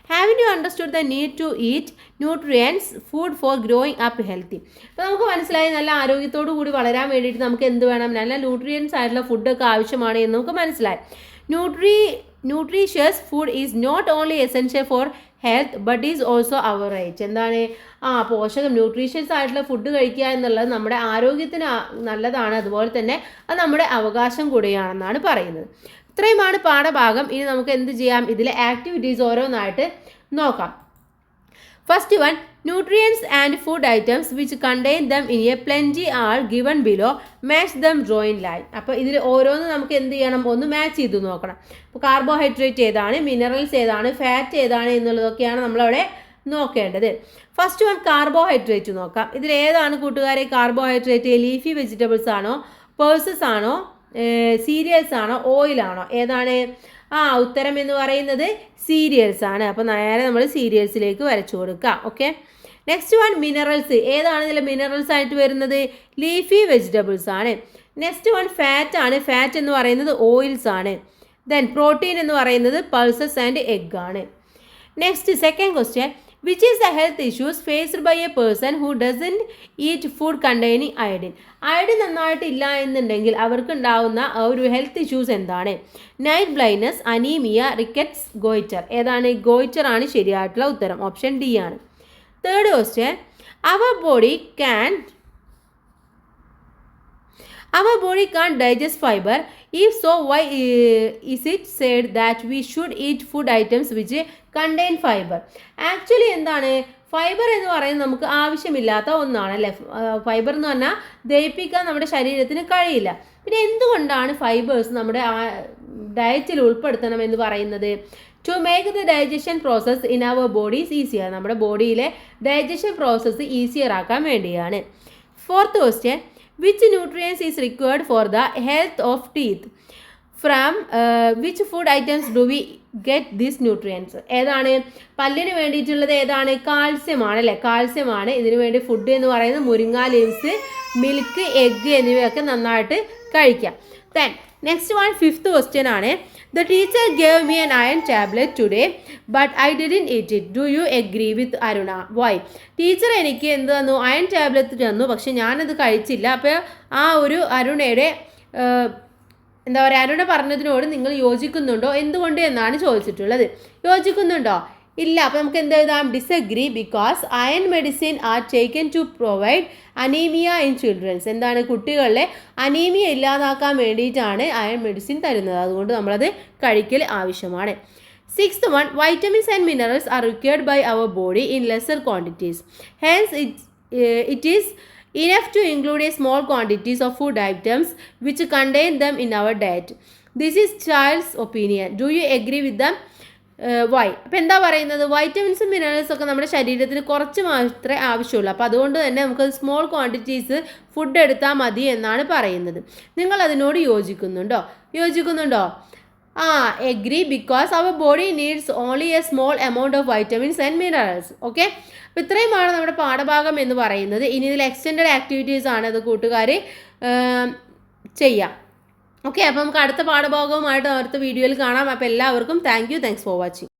Having you understood the need to eat nutrients food for growing up healthy. അപ്പോൾ നമുക്ക് മനസ്സിലായി നല്ല ആരോഗ്യത്തോടു കൂടി വളരാൻ വേണ്ടിയിട്ട് നമുക്ക് എന്ത് വേണം, നല്ല ന്യൂട്രിയൻസ് ആയിട്ടുള്ള ഫുഡൊക്കെ ആവശ്യമാണ് എന്ന് നമുക്ക് മനസ്സിലായി. Nutritious food is not only essential for health but is also our right. എന്താണ്? പോഷകം ന്യൂട്രീഷ്യസ് ആയിട്ടുള്ള ഫുഡ് കഴിക്കുക എന്നുള്ളത് നമ്മുടെ ആരോഗ്യത്തിന് നല്ലതാണ്, അതുപോലെ തന്നെ അത് നമ്മുടെ അവകാശം കൂടിയാണെന്നാണ് പറയുന്നത്. ഇത്രയുമാണ് പാഠഭാഗം. ഇനി നമുക്ക് എന്ത് ചെയ്യാം? ഇതിലെ ആക്ടിവിറ്റീസ് ഓരോന്നായിട്ട് നോക്കാം. First one, nutrients and food items which contain them in A plenty are given below, match them draw in line. അപ്പോൾ ഇതിൽ ഓരോന്ന് നമുക്ക് എന്ത് ചെയ്യണം? ഒന്ന് മാച്ച് ചെയ്ത് നോക്കണം. അപ്പോൾ കാർബോഹൈഡ്രേറ്റ് ഏതാണ്, മിനറൽസ് ഏതാണ്, ഫാറ്റ് ഏതാണ് എന്നുള്ളതൊക്കെയാണ് നമ്മളവിടെ നോക്കേണ്ടത്. ഫസ്റ്റ് വൺ കാർബോഹൈഡ്രേറ്റ് നോക്കാം. ഇതിൽ ഏതാണ് കൂട്ടുകാരെ കാർബോഹൈഡ്രേറ്റ്? ലീഫി വെജിറ്റബിൾസ് ആണോ, പൾസസ് ആണോ, സീരിയൽസ് ആണോ, ഓയിലാണോ? ഏതാണ്? ഉത്തരം എന്ന് പറയുന്നത് സീരിയൽസ് ആണ്. അപ്പോൾ നേരെ നമ്മൾ സീരിയൽസിലേക്ക് വരച്ചു കൊടുക്കാം. ഓക്കെ. Next one minerals. ഏതാണ് ഇതിൽ മിനറൽസ് ആയിട്ട് വരുന്നത്? ലീഫി വെജിറ്റബിൾസ് ആണ്. നെക്സ്റ്റ് വൺ ഫാറ്റ് ആണ്. ഫാറ്റ് എന്ന് പറയുന്നത് ഓയിൽസ് ആണ്. ദെൻ പ്രോട്ടീൻ എന്ന് പറയുന്നത് പൾസസ് ആൻഡ് എഗ് ആണ്. Next second question, which is the health issues faced by a person who doesn't eat food containing iodine. Iodine നന്നായിട്ടില്ല എന്നുണ്ടെങ്കിൽ അവർക്ക് ഉണ്ടാവുന്ന ഒരു ഹെൽത്ത് ഇഷ്യൂസ് എന്താണ്? Night blindness, anaemia, rickets, goitre. ഏതാണ്? ഗോയിറ്റർ ആണ് ശരിയായിട്ടുള്ള ഉത്തരം. ഓപ്ഷൻ ഡി ആണ്. Third question, our body can't digest fiber. If so, why is it said that we should eat food items which contain fiber? Actually എന്താണ്? Fibre എന്ന് പറയുന്നത് നമുക്ക് ആവശ്യമില്ലാത്ത ഒന്നാണ് അല്ലേ. ഫൈബർ എന്ന് പറഞ്ഞാൽ ദഹിപ്പിക്കാൻ നമ്മുടെ ശരീരത്തിന് കഴിയില്ല. പിന്നെ എന്തുകൊണ്ടാണ് ഫൈബേഴ്സ് നമ്മുടെ ഡയറ്റിൽ ഉൾപ്പെടുത്തണം എന്ന് പറയുന്നത്? To make the digestion process in our bodies easier. നമ്മുടെ ബോഡിയിലെ ഡൈജഷൻ പ്രോസസ്സ് ഈസിയർ ആക്കാൻ വേണ്ടിയാണ്. Fourth question, which nutrients is required for the health of teeth? From which food items do we get these nutrients? ഏതാണ്? പല്ലിന് വേണ്ടിയിട്ടുള്ളത് ഏതാണ്? Calcium ആണ് അല്ലേ. Calcium ആണ് ഇതിനു വേണ്ടി ഫുഡ് എന്ന് പറയുന്നത്. മുരിങ്ങ ലീവ്സ്, മിൽക്ക്, എഗ് എന്നിവയൊക്കെ നന്നായിട്ട് കഴിക്കാം. Then next one fifth question ആണ്. The teacher gave me an iron tablet today, but I didn't eat it. Do you agree with Aruna? Why? Teacher എനിക്ക് എന്ത് തന്നു? അയൺ ടാബ്ലറ്റ് തന്നു, പക്ഷെ ഞാനത് കഴിച്ചില്ല. അപ്പോൾ ആ ഒരു അരുണയുടെ എന്താ പറയുക, അരുണ പറഞ്ഞതിനോട് നിങ്ങൾ യോജിക്കുന്നുണ്ടോ? എന്തുകൊണ്ട് എന്നാണ് ചോദിച്ചിട്ടുള്ളത്. യോജിക്കുന്നുണ്ടോ? ഇല്ല. അപ്പോൾ നമുക്ക് എന്ത് എഴുതാം? Disagree, because iron medicine are taken to provide anaemia in children's. എന്താണ്? കുട്ടികളിലെ അനീമിയ ഇല്ലാതാക്കാൻ വേണ്ടിയിട്ടാണ് അയൺ മെഡിസിൻ തരുന്നത്. അതുകൊണ്ട് നമ്മളത് കഴിക്കൽ ആവശ്യമാണ്. Sixth one, vitamins and minerals are required by our body in lesser quantities. Hence it is enough to include a small quantities of food items which contain them in our diet. This is child's opinion. Do you agree with them? Why? അപ്പോൾ എന്താ പറയുന്നത്? വൈറ്റമിൻസും മിനറൽസും ഒക്കെ നമ്മുടെ ശരീരത്തിന് കുറച്ച് മാത്രമേ ആവശ്യമുള്ളൂ. അപ്പോൾ അതുകൊണ്ട് തന്നെ നമുക്ക് സ്മോൾ ക്വാണ്ടിറ്റീസ് ഫുഡ് എടുത്താൽ മതി എന്നാണ് പറയുന്നത്. നിങ്ങൾ അതിനോട് യോജിക്കുന്നുണ്ടോ? Agree, because our body needs only a small amount of vitamins and minerals. Okay. അപ്പോൾ ഇത്രയുമാണ് നമ്മുടെ പാഠഭാഗം എന്ന് പറയുന്നത്. ഇനി ഇതിൽ എക്സ്റ്റെൻഡഡ് ആക്ടിവിറ്റീസ് ആണ് അത് കൂട്ടുകാർ ചെയ്യാം. ഓക്കെ. അപ്പോൾ നമുക്ക് അടുത്ത പാഠഭാഗവുമായിട്ട് അടുത്ത വീഡിയോയിൽ കാണാം. അപ്പോൾ എല്ലാവർക്കും താങ്ക്സ് ഫോർ വാച്ചിങ്.